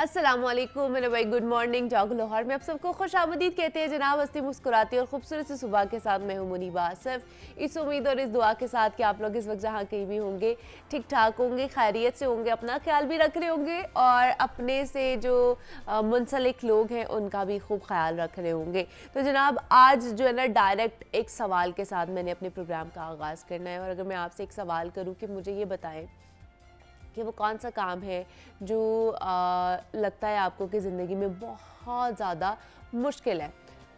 अस्सलामुअलैकुम मेरे भाई, गुड मॉर्निंग। जॉग लाहौर में आप सबको खुश आमदीद कहते हैं जनाब। हस्ती मुस्कुराती और खूबसूरत सी सुबह के साथ मैं हूं मुनीबा आसिफ। इस उम्मीद और इस दुआ के साथ कि आप लोग इस वक्त जहां कहीं भी होंगे ठीक ठाक होंगे, खैरियत से होंगे, अपना ख्याल भी रख रहे होंगे और अपने से जो मुंसलिक लोग हैं उनका भी खूब ख्याल रख रहे होंगे। तो जनाब आज जो है ना, डायरेक्ट एक सवाल के साथ मैंने अपने प्रोग्राम का आगाज़ करना है। और अगर मैं आपसे एक सवाल करूँ कि मुझे ये बताएं कि वो कौन सा काम है जो लगता है आपको कि ज़िंदगी में बहुत ज़्यादा मुश्किल है,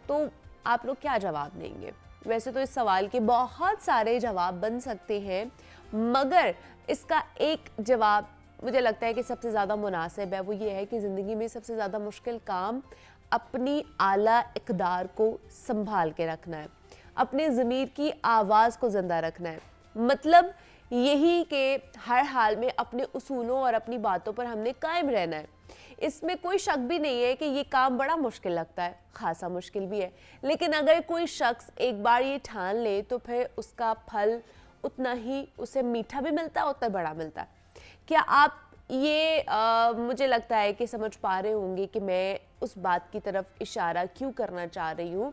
तो आप लोग क्या जवाब देंगे? वैसे तो इस सवाल के बहुत सारे जवाब बन सकते हैं, मगर इसका एक जवाब मुझे लगता है कि सबसे ज़्यादा मुनासिब है। वो ये है कि ज़िंदगी में सबसे ज़्यादा मुश्किल काम अपनी आला इक़दार को संभाल के रखना है, अपने ज़मीर की आवाज़ को ज़िंदा रखना है। मतलब यही कि हर हाल में अपने उसूलों और अपनी बातों पर हमने कायम रहना है। इसमें कोई शक भी नहीं है कि ये काम बड़ा मुश्किल लगता है, खासा मुश्किल भी है, लेकिन अगर कोई शख्स एक बार ये ठान ले तो फिर उसका फल उतना ही उसे मीठा भी मिलता है, उतना बड़ा मिलता है। क्या आप ये मुझे लगता है कि समझ पा रहे होंगे कि मैं उस बात की तरफ इशारा क्यों करना चाह रही हूँ?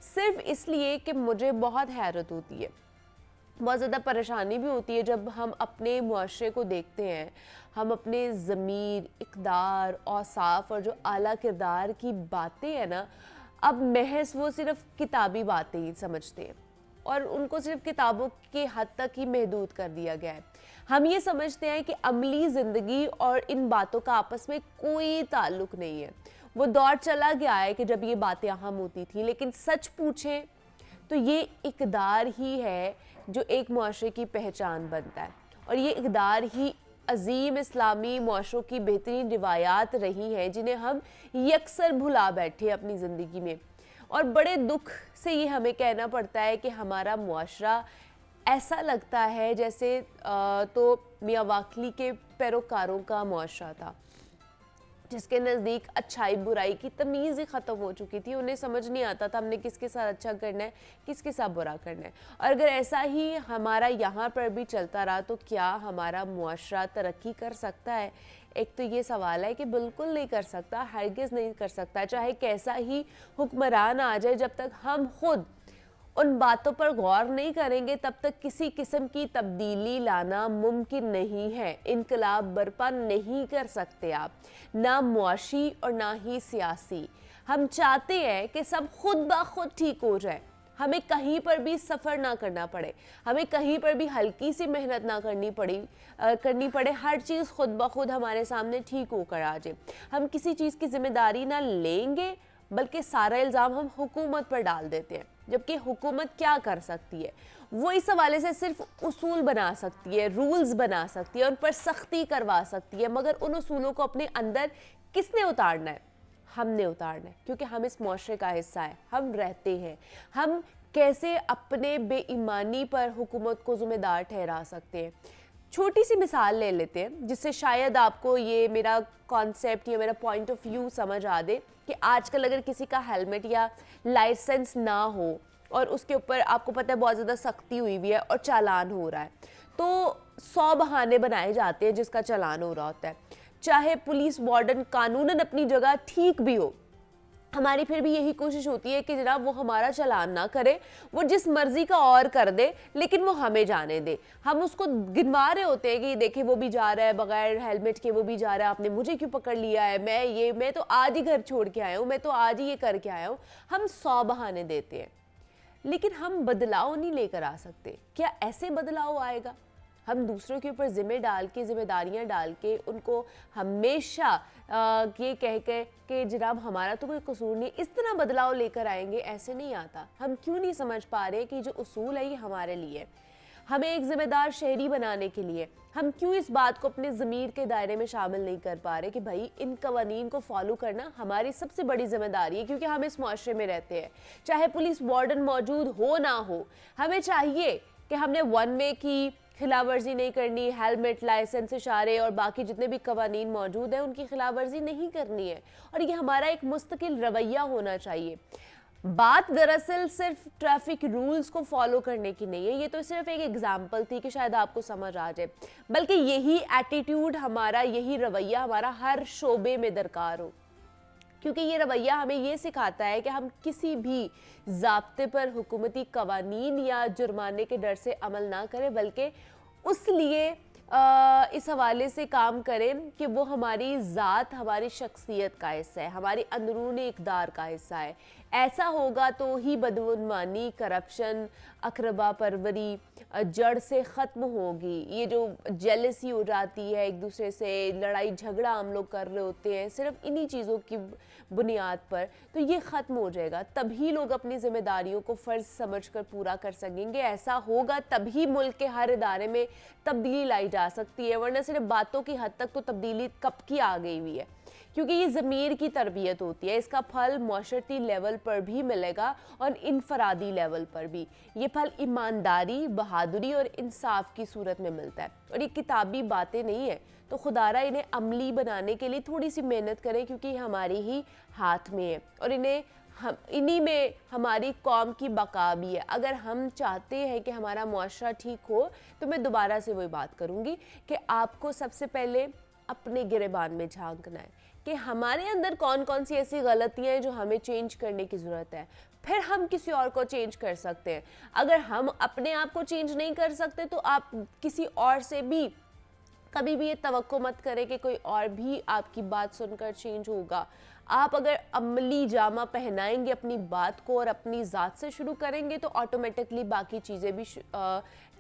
सिर्फ इसलिए कि मुझे बहुत हैरत होती है, बहुत ज़्यादा परेशानी भी होती है जब हम अपने मुआशरे को देखते हैं। हम अपने ज़मीर, इक़दार, औसाफ और जो आला किरदार की बातें हैं ना, अब महज वो सिर्फ़ किताबी बातें ही समझते हैं और उनको सिर्फ किताबों के हद तक ही महदूद कर दिया गया है। हम ये समझते हैं कि अमली ज़िंदगी और इन बातों का आपस में कोई ताल्लुक़ नहीं है। वो दौर चला गया है कि जब ये बातें अहम होती थी, लेकिन सच पूछें तो ये इक़दार ही है जो एक मुआशरे की पहचान बनता है, और ये इक़दार ही अजीम इस्लामी मुआशरों की बेहतरीन रिवायात रही हैं जिन्हें हम यकसर भुला बैठे अपनी ज़िंदगी में। और बड़े दुख से ये हमें कहना पड़ता है कि हमारा मुआशरा ऐसा लगता है जैसे तो मियाँ वाकली के पैरोकारों का मुआशरा था, जिसके नज़दीक अच्छाई बुराई की तमीज़ ही ख़त्म हो चुकी थी। उन्हें समझ नहीं आता था हमने किसके साथ अच्छा करना है, किसके साथ बुरा करना है। और अगर ऐसा ही हमारा यहाँ पर भी चलता रहा तो क्या हमारा मुआशरा तरक्की कर सकता है? एक तो ये सवाल है कि बिल्कुल नहीं कर सकता, हरगिज़ नहीं कर सकता। चाहे कैसा ही हुक्मरान आ जाए, जब तक हम खुद उन बातों पर गौर नहीं करेंगे तब तक किसी किस्म की तब्दीली लाना मुमकिन नहीं है। इनकलाब बर्पा नहीं कर सकते आप, ना मुआशी और ना ही सियासी। हम चाहते हैं कि सब खुद ब खुद ठीक हो जाए, हमें कहीं पर भी सफ़र ना करना पड़े, हमें कहीं पर भी हल्की सी मेहनत ना करनी पड़े। हर चीज़ खुद ब खुद हमारे सामने ठीक होकर आ जाए। हम किसी चीज़ की जिम्मेदारी ना लेंगे, बल्कि सारा इल्ज़ाम हम हुकूमत पर डाल देते हैं, जबकि हुकूमत क्या कर सकती है? वो इस हवाले से सिर्फ उसूल बना सकती है, रूल्स बना सकती है, उन पर सख्ती करवा सकती है, मगर उन उसूलों को अपने अंदर किसने उतारना है? हमने उतारना है, क्योंकि हम इस मुआशरे का हिस्सा है, हम रहते हैं। हम कैसे अपने बेईमानी पर हुकूमत को ज़िम्मेदार ठहरा सकते हैं? छोटी सी मिसाल ले लेते हैं जिससे शायद आपको ये मेरा कॉन्सेप्ट या मेरा पॉइंट ऑफ व्यू समझ आ दे कि आजकल अगर किसी का हेलमेट या लाइसेंस ना हो और उसके ऊपर आपको पता है बहुत ज़्यादा सख्ती हुई हुई है और चालान हो रहा है, तो 100 बहाने बनाए जाते हैं जिसका चालान हो रहा होता है। चाहे पुलिस वार्डन कानूनन अपनी जगह ठीक भी हो, हमारी फिर भी यही कोशिश होती है कि जनाब वो हमारा चालान ना करे, वो जिस मर्जी का और कर दे, लेकिन वो हमें जाने दे। हम उसको गिनवा रहे होते हैं कि देखिए वो भी जा रहा है बगैर हेलमेट के, वो भी जा रहा है, आपने मुझे क्यों पकड़ लिया है, मैं तो आज ही घर छोड़ के आया हूँ, मैं तो आज ही ये करके आया हूँ। हम 100 बहाने देते हैं, लेकिन हम बदलाव नहीं लेकर आ सकते। क्या ऐसे बदलाव आएगा? हम दूसरों के ऊपर जिम्मेदारियां डाल के उनको हमेशा ये कह के जनाब हमारा तो कोई कसूर नहीं, इस तरह बदलाव लेकर आएंगे? ऐसे नहीं आता। हम क्यों नहीं समझ पा रहे कि जो उसूल है ये हमारे लिए, हमें एक जिम्मेदार शहरी बनाने के लिए हम क्यों इस बात को अपने ज़मीर के दायरे में शामिल नहीं कर पा रहे कि भाई इन कवानीन को फॉलो करना हमारी सबसे बड़ी जिम्मेदारी है, क्योंकि हम इस मुआशरे में रहते हैं। चाहे पुलिस वार्डन मौजूद हो ना हो, हमें चाहिए कि हमने वन वे की खिलाफ वर्जी नहीं करनी, हेलमेट, लाइसेंस, इशारे और बाकी जितने भी कवानीन मौजूद हैं उनकी खिलाफ वर्जी नहीं करनी है, और ये हमारा एक मुस्तकिल रवैया होना चाहिए। बात दरअसल सिर्फ ट्रैफिक रूल्स को फॉलो करने की नहीं है, ये तो सिर्फ एक एग्जाम्पल थी कि शायद आपको समझ आ जाए, बल्कि यही एटीट्यूड हमारा, यही रवैया हमारा हर शोबे में दरकार हो। क्योंकि ये रवैया हमें ये सिखाता है कि हम किसी भी ज़ाब्ते पर हुकूमती कवानीन या जुर्माने के डर से अमल ना करें, बल्कि उस लिए इस हवाले से काम करें कि वो हमारी ज़ात, हमारी शख्सियत का हिस्सा है, हमारी अंदरूनी इक़दार का हिस्सा है। ऐसा होगा तो ही बदगुमानी, करप्शन, अकरबा परवरी जड़ से ख़त्म होगी। ये जो जेलसी हो जाती है, एक दूसरे से लड़ाई झगड़ा हम लोग कर रहे होते हैं सिर्फ इन्हीं चीज़ों की बुनियाद पर, तो ये ख़त्म हो जाएगा। तभी लोग अपनी ज़िम्मेदारियों को फ़र्ज़ समझकर पूरा कर सकेंगे। ऐसा होगा तभी मुल्क के हर इदारे में तब्दीली लाई जा सकती है, वरना सिर्फ बातों की हद तक तो तब्दीली कब की आ गई हुई है। क्योंकि ये ज़मीर की तरबियत होती है, इसका फल माशरती लेवल पर भी मिलेगा और इनफरादी लेवल पर भी। ये फल ईमानदारी, बहादुरी और इंसाफ की सूरत में मिलता है। और ये किताबी बातें नहीं है, तो खुदारा इन्हें अमली बनाने के लिए थोड़ी सी मेहनत करें, क्योंकि ये हमारे ही हाथ में है और इन्हीं में हमारी कौम की बका भी है। अगर हम चाहते हैं कि हमारा मुआशरा ठीक हो, तो मैं दोबारा से वही बात करूँगी कि आपको सबसे पहले अपने गिरेबान में झांकना है कि हमारे अंदर कौन कौन सी ऐसी गलतियाँ हैं जो हमें चेंज करने की ज़रूरत है, फिर हम किसी और को चेंज कर सकते हैं। अगर हम अपने आप को चेंज नहीं कर सकते, तो आप किसी और से भी कभी भी ये तवक्को मत करें कि कोई और भी आपकी बात सुनकर चेंज होगा। आप अगर अमली जामा पहनाएंगे अपनी बात को और अपनी ज़ात से शुरू करेंगे, तो ऑटोमेटिकली बाकी चीज़ें भी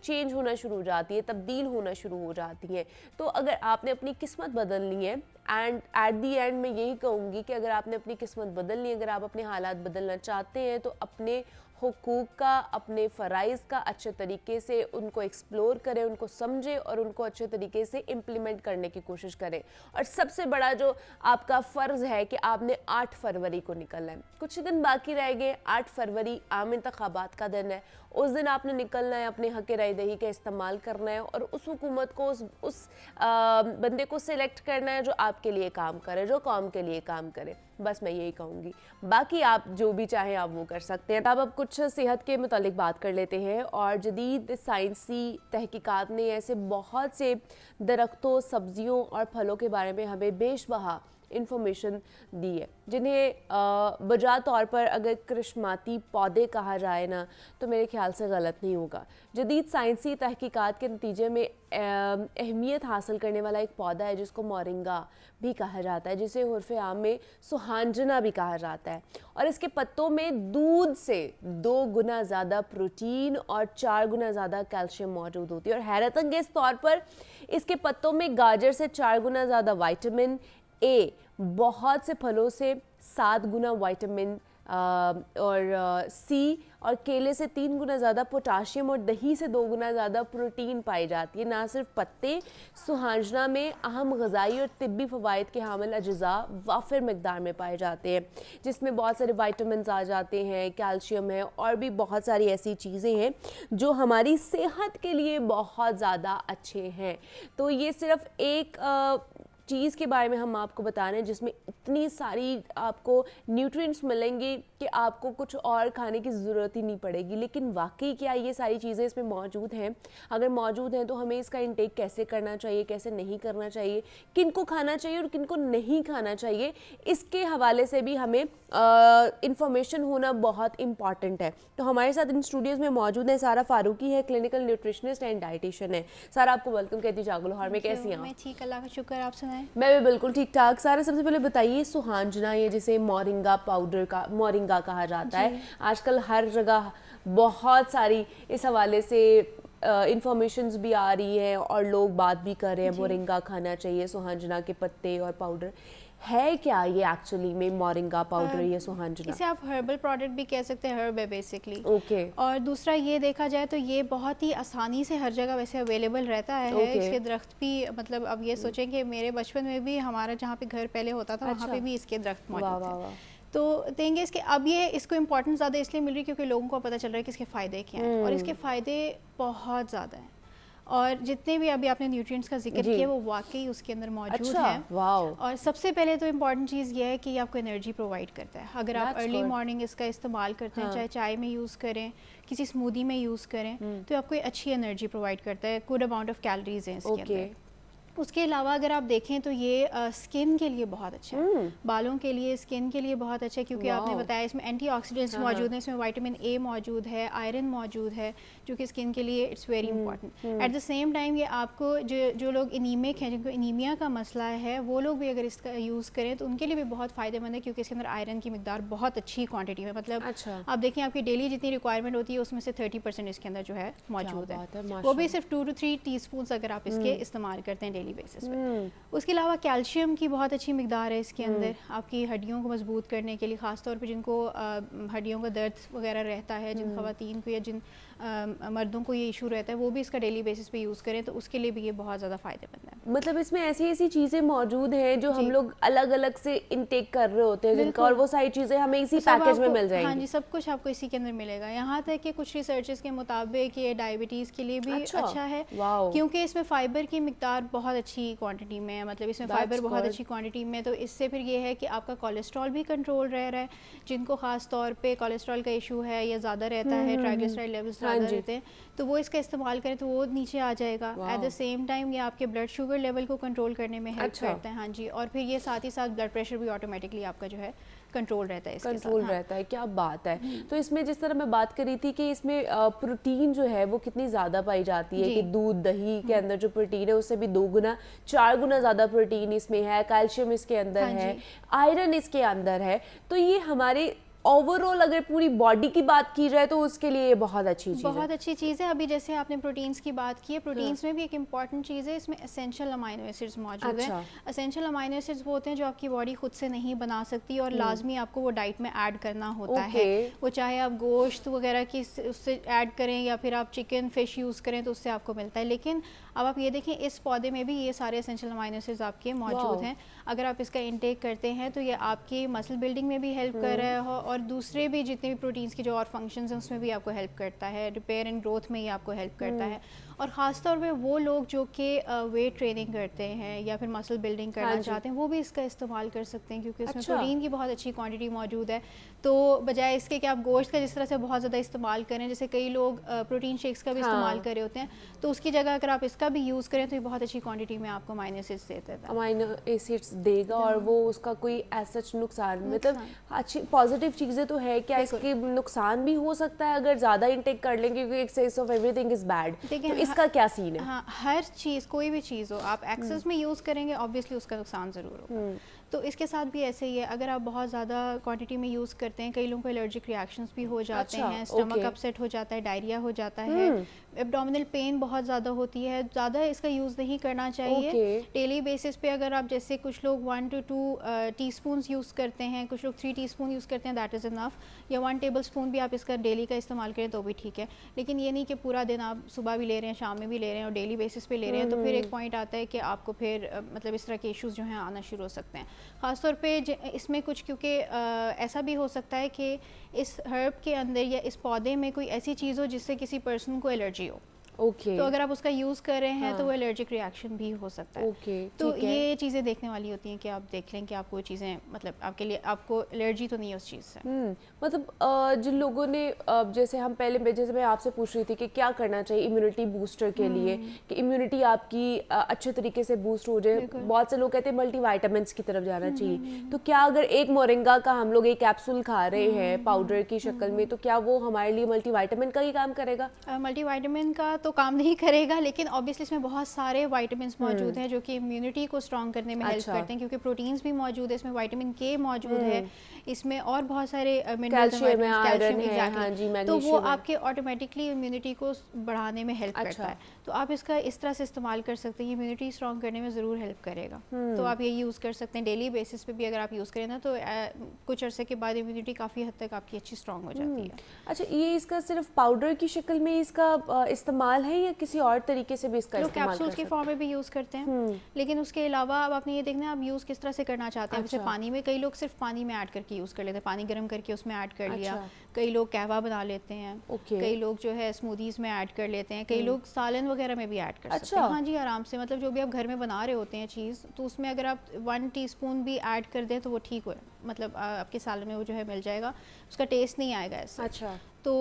चेंज होना शुरू हो जाती है, तब्दील होना शुरू हो जाती हैं। तो अगर आपने अपनी किस्मत बदलनी है, एंड एट दी एंड मैं यही कहूँगी कि अगर आपने अपनी किस्मत बदलनी है, अगर आप अपने हालात बदलना चाहते हैं, तो अपने हुकूक का, अपने फ़राइज़ का अच्छे तरीके से उनको एक्सप्लोर करें, उनको समझें और उनको अच्छे तरीके से इम्प्लीमेंट करने की कोशिश करें। और सबसे बड़ा जो आपका फ़र्ज़ है कि आपने 8 फरवरी को निकलना है, कुछ दिन बाकी रह गए। 8 फरवरी आम इंतखाबात का दिन है, उस दिन आपने निकलना है, अपने हक़ राय दही का इस्तेमाल करना है और उस हुकूमत को, उस बंदे को सिलेक्ट करना है जो आपके लिए काम करे, जो कौम के लिए काम करे। बस मैं यही कहूँगी, बाकी आप जो भी चाहें आप वो कर सकते हैं। अब कुछ सेहत के मुतालिक बात कर लेते हैं। और जदीद साइंसी तहकीकात ने ऐसे बहुत से दरख्तों, सब्जियों और फलों के बारे में हमें बेशबहा इंफॉर्मेशन दी है, जिन्हें बजा तौर पर अगर करिश्माती पौधे कहा जाए ना, तो मेरे ख्याल से गलत नहीं होगा। जदीद साइंसी तहकीकात के नतीजे में अहमियत हासिल करने वाला एक पौधा है जिसको मोरिंगा भी कहा जाता है, जिसे उर्फ़ आम में सुहांजना भी कहा जाता है। और इसके पत्तों में दूध से 2 गुना ज़्यादा प्रोटीन और 4 गुना ज़्यादा कैल्शियम मौजूद होती है। और हैरत अंगेज़ तौर पर इसके पत्तों में गाजर से 4 गुना ज़्यादा विटामिन ए, बहुत से फलों से 7 गुना विटामिन और सी, और केले से 3 गुना ज़्यादा पोटाशियम और दही से 2 गुना ज़्यादा प्रोटीन पाई जाती है। ना सिर्फ पत्ते, सुहांजना में अहम ग़िज़ाई और तिब्बी फ़वाइद के हामिल अज्जा वाफिर मकदार में पाए जाते हैं, जिसमें बहुत सारे विटामिन आ जाते हैं, कैल्शियम है और भी बहुत सारी ऐसी चीज़ें हैं जो हमारी सेहत के लिए बहुत ज़्यादा अच्छे हैं। तो ये सिर्फ एक चीज़ के बारे में हम आपको बता रहे हैं जिसमें इतनी सारी आपको न्यूट्रिएंट्स मिलेंगे कि आपको कुछ और खाने की ज़रूरत ही नहीं पड़ेगी। लेकिन वाकई क्या ये सारी चीज़ें इसमें मौजूद हैं? अगर मौजूद हैं तो हमें इसका इंटेक कैसे करना चाहिए, कैसे नहीं करना चाहिए, किन को खाना चाहिए और किन को नहीं खाना चाहिए, इसके हवाले से भी हमें इंफॉर्मेशन होना बहुत इम्पॉर्टेंट है। तो हमारे साथ इन स्टूडियोज़ में मौजूद है सारा फारूकी है, क्लिनिकल न्यूट्रिशनिस्ट एंड डाइटिशियन है। सारा आपको वेलकम कहती जागो लाहौर में। कैसी हैं आप? मैं ठीक, अल्लाह का शुक्र। आप सुनाएं? मैं भी बिल्कुल ठीक ठाक। सारा सबसे पहले बताइए, सुहांजना ये जिसे मोरिंगा पाउडर का मोरिंगा कहा जाता है, आजकल हर जगह बहुत सारी इस हवाले से इंफॉर्मेशंस भी आ रही है और लोग बात भी कर रहे हैं मोरिंगा खाना चाहिए, सुहांजना के पत्ते और पाउडर। है क्या ये एक्चुअली में मोरिंगा पाउडर या सुहांजना? इसे आप हर्बल प्रोडक्ट भी कह सकते हैं, हर्ब है बेसिकली। ओके। और दूसरा ये देखा जाए तो ये बहुत ही आसानी से हर जगह वैसे अवेलेबल रहता है। इसके दरख्त भी, मतलब अब ये सोचें कि मेरे बचपन में भी हमारा जहाँ पे घर पहले होता था वहाँ पे भी इसके दरख्त मौजूद थे। तो देंगे इसके, अब ये इसको इम्पोर्टेंस ज़्यादा इसलिए मिल रही है क्योंकि लोगों को पता चल रहा है कि इसके फ़ायदे क्या हैं, और इसके फ़ायदे बहुत ज़्यादा हैं। और जितने भी अभी आपने न्यूट्रिएंट्स का जिक्र जी। किया वो वाकई उसके अंदर मौजूद अच्छा, है। वाओ। और सबसे पहले तो इम्पॉर्टेंट चीज़ ये है कि ये आपको एनर्जी प्रोवाइड करता है। अगर आप That's अर्ली good. मॉर्निंग इसका इस्तेमाल करते हैं, हाँ। चाहे चाय में यूज़ करें, किसी स्मूदी में यूज़ करें, तो आपको ये अच्छी एनर्जी प्रोवाइड करता है। गुड अमाउंट ऑफ कैलोरीज हैं इसके ओके। अंदर। उसके अलावा अगर आप देखें तो ये स्किन के लिए बहुत अच्छा है, बालों के लिए, स्किन के लिए बहुत अच्छा है, क्योंकि आपने वाओ। बताया इसमें एंटीऑक्सीडेंट्स हाँ, मौजूद हैं, इसमें विटामिन ए मौजूद है, आयरन मौजूद है, जो कि स्किन के लिए it's very important. At the same time ये आपको जो लोग एनीमिक हैं, जिनको एनीमिया का मसला है, वो लोग भी अगर इसका यूज़ करें तो उनके लिए भी बहुत फ़ायदेमंद है, क्योंकि इसके अंदर आयरन की मिकदार बहुत अच्छी क्वान्टिटी में, मतलब अच्छा। आप देखें आपकी डेली जितनी रिक्वायरमेंट होती है उसमें से 30% इसके अंदर जो है मौजूद बात है, है, वो भी सिर्फ 2 to 3 टीस्पून अगर आप इसके इस्तेमाल करते हैं डेली बेसिस पे। उसके अलावा कैल्शियम की बहुत अच्छी मिकदार है इसके अंदर, आपकी हड्डियों को मजबूत करने के लिए, ख़ासतौर पे जिनको हड्डियों का दर्द वगैरह रहता है, जिन ख़वातीन को या जिन मर्दों को ये इशू रहता है, वो भी इसका डेली बेसिस पे यूज़ करें तो उसके लिए भी ये बहुत ज़्यादा फ़ायदेमंद है। मतलब इसमें ऐसी ऐसी चीजें मौजूद हैं जो हम लोग अलग अलग से इनटेक कर रहे होते हैं जिनका, और वो सारी चीजें हमें इसी पैकेज में मिल जाएंगी। हाँ जी, सब कुछ आपको इसी के अंदर मिलेगा। यहाँ तक कि कुछ रिसर्चेस के मुताबिक ये डायबिटीज़ के लिए भी अच्छा है, क्योंकि इसमें फ़ाइबर की मिकदार बहुत अच्छी क्वांटिटी में है, मतलब इसमें फ़ाइबर बहुत अच्छी क्वांटिटी में, तो इससे फिर ये है कि आपका कोलेस्ट्रॉल भी कंट्रोल रह रहा है। जिनको ख़ास तौर पे कोलेस्ट्रॉल का इशू है या ज़्यादा रहता है, ट्राइग्लिसराइड लेवल्स ज़्यादा रहते हैं, तो वो इसका इस्तेमाल करें तो वो नीचे आ जाएगा। एट द सेम टाइम ये आपके ब्लड शुगर लेवल को कंट्रोल करने में हेल्प करता है। हाँ जी, और फिर ये साथ ही साथ ब्लड प्रेशर भी ऑटोमेटिकली आपका जो है कंट्रोल रहता है, इसके कंट्रोल साथ। रहता है। क्या बात है। तो इसमें जिस तरह मैं बात कर रही थी कि इसमें प्रोटीन जो है वो कितनी ज़्यादा पाई जाती है, कि दूध दही के अंदर जो प्रोटीन है उससे भी 2 गुना 4 गुना ज़्यादा प्रोटीन इसमें है, कैल्शियम इसके अंदर है, आयरन इसके अंदर है, तो ये हमारे ओवरऑल अगर पूरी बॉडी की बात की जाए तो उसके लिए ये बहुत अच्छी चीज़ है। बहुत अच्छी चीज़ है। अभी जैसे आपने प्रोटीन्स की बात की है, प्रोटीन्स में भी एक इंपॉर्टेंट चीज़ है, इसमें एसेंशियल अमाइनो एसिड्स मौजूद हैं। एसेंशियल अमाइनो एसिड्स वो होते हैं जो आपकी बॉडी खुद से नहीं बना सकती और लाजमी आपको वो डाइट में ऐड करना होता है। वो चाहे आप गोश्त वगैरह की उससे ऐड करें या फिर आप चिकन फिश यूज़ करें तो उससे आपको मिलता है। लेकिन अब आप ये देखें, इस पौधे में भी ये सारे एसेंशियल अमाइनो एसिड्स आपके मौजूद हैं। अगर आप इसका इंटेक करते हैं तो ये आपकी मसल बिल्डिंग में भी हेल्प कर रहा है, और दूसरे भी जितने भी प्रोटीन्स की जो और फंक्शंस हैं उसमें भी आपको हेल्प करता है, रिपेयर एंड ग्रोथ में ये आपको हेल्प करता है। और ख़ास तौर पे वो लोग जो कि वेट ट्रेनिंग करते हैं या फिर मसल बिल्डिंग करना चाहते हैं, वो भी इसका इस्तेमाल कर सकते हैं, क्योंकि इसमें प्रोटीन की बहुत अच्छी क्वांटिटी मौजूद है। तो बजाय इसके कि आप गोश्त का जिस तरह से बहुत ज़्यादा इस्तेमाल करें, जैसे कई लोग प्रोटीन शेक्स का भी इस्तेमाल कर रहे होते हैं, तो उसकी जगह अगर आप इसका भी यूज़ करें तो ये बहुत अच्छी क्वांटिटी में आपको अमाइनो एसिड्स देता है, अमाइनो एसिड्स देगा, और वो उसका कोई ऐसा नुकसान, मतलब अच्छी पॉजिटिव चीज़ें तो है, क्या इसके नुकसान भी हो सकता है अगर ज़्यादा इंटेक कर लेंगे, क्योंकि excess of everything is bad, तो इसका क्या सीन है? हाँ, हर चीज़, कोई भी चीज़ हो, आप एक्सेस में यूज़ करेंगे ऑब्वियसली उसका नुकसान ज़रूर होगा। तो इसके साथ भी ऐसे ही है, अगर आप बहुत ज़्यादा क्वांटिटी में यूज़ करते हैं, कई लोगों को एलर्जिक रिएक्शंस भी हो जाते हैं, स्टमक अपसेट हो जाता है, डायरिया हो जाता है, एब्डोमिनल पेन बहुत ज़्यादा होती है, ज़्यादा इसका यूज़ नहीं करना चाहिए। डेली बेसिस पे अगर आप, जैसे कुछ लोग 1 to 2 टीस्पून्स यूज़ करते हैं, कुछ लोग 3 टीस्पून यूज़ करते हैं, दैट इज़ इनफ, या 1 टेबलस्पून भी आप इसका डेली का इस्तेमाल करें तो भी ठीक है। लेकिन ये नहीं कि पूरा दिन आप सुबह भी ले रहे हैं, शाम में भी ले रहे हैं और डेली बेसिस पे ले रहे हैं, तो फिर एक पॉइंट आता है कि आपको फिर मतलब इस तरह के इश्यूज़ जो हैं आना शुरू हो सकते हैं। ख़ासतौर पे इसमें कुछ, क्योंकि ऐसा भी हो सकता है कि इस हर्ब के अंदर या इस पौधे में कोई ऐसी चीज़ हो जिससे किसी पर्सन को एलर्जी हो, तो अगर आप उसका यूज़ कर रहे हैं तो वो एलर्जिक रिएक्शन भी हो सकता है। तो ये चीज़ें देखने वाली होती हैं कि आप देख लें कि आपको चीज़ें, मतलब आपके लिए, आपको एलर्जी तो नहीं है उस चीज़ से। मतलब जिन लोगों ने, जैसे हम पहले, जैसे मैं आपसे पूछ रही थी कि क्या करना चाहिए इम्यूनिटी बूस्टर के लिए, कि इम्यूनिटी आपकी अच्छे तरीके से बूस्ट हो जाए। बहुत से लोग कहते हैं मल्टीविटामिन्स की तरफ जाना चाहिए, तो क्या अगर एक मोरिंगा का हम लोग एक कैप्सूल खा रहे हैं पाउडर की शक्ल में, तो क्या वो हमारे लिए मल्टीविटामिन का ही काम करेगा? मल्टीविटामिन का तो काम नहीं करेगा, लेकिन ऑब्वियसली इसमें बहुत सारे विटामिन्स मौजूद हैं जो कि इम्यूनिटी को स्ट्रॉन्ग करने में हेल्प करते हैं, क्योंकि प्रोटीन्स भी मौजूद है, इसमें विटामिन के मौजूद है, इसमें और बहुत सारे कैल्शियम है, आयरन है, हाँ जी, तो वो आपके ऑटोमेटिकली इम्यूनिटी को बढ़ाने में हेल्प करता है। तो आप इसका इस तरह से इस्तेमाल कर सकते हैं, इम्यूनिटी स्ट्रॉन्ग करने में ज़रूर हेल्प करेगा। तो आप ये यूज़ कर सकते हैं डेली बेसिस पे भी, अगर आप यूज़ करें ना तो कुछ अरसे के बाद इम्यूनिटी काफ़ी हद तक आपकी अच्छी स्ट्रॉन्ग हो जाती है। अच्छा, ये इसका सिर्फ पाउडर की शक्ल में इसका इस्तेमाल इस्तेमाल है या किसी और तरीके से भी इसका लोग इस्तेमाल कर कैप्सूल्स सकते के हैं? फॉर्म में भी यूज़ करते हैं, लेकिन उसके अलावा अब आपने ये देखना है आप यूज़ किस तरह से करना चाहते हैं। जैसे पानी में कई लोग सिर्फ पानी में ऐड करके यूज़ कर लेते हैं, पानी गर्म करके उसमें ऐड कर लिया। कई लोग कहवा बना लेते हैं, कई लोग जो है स्मूदीज़ में ऐड कर लेते हैं, कई लोग सालन वगैरह में भी ऐड कर सकते हैं। हाँ जी, आराम से, मतलब जो भी आप घर में बना रहे होते हैं चीज़, तो उसमें अगर आप 1 टीस्पून भी ऐड कर दें तो वो ठीक हो, मतलब आपके सालन में वो जो है मिल जाएगा, उसका टेस्ट नहीं आएगा ऐसा। अच्छा, तो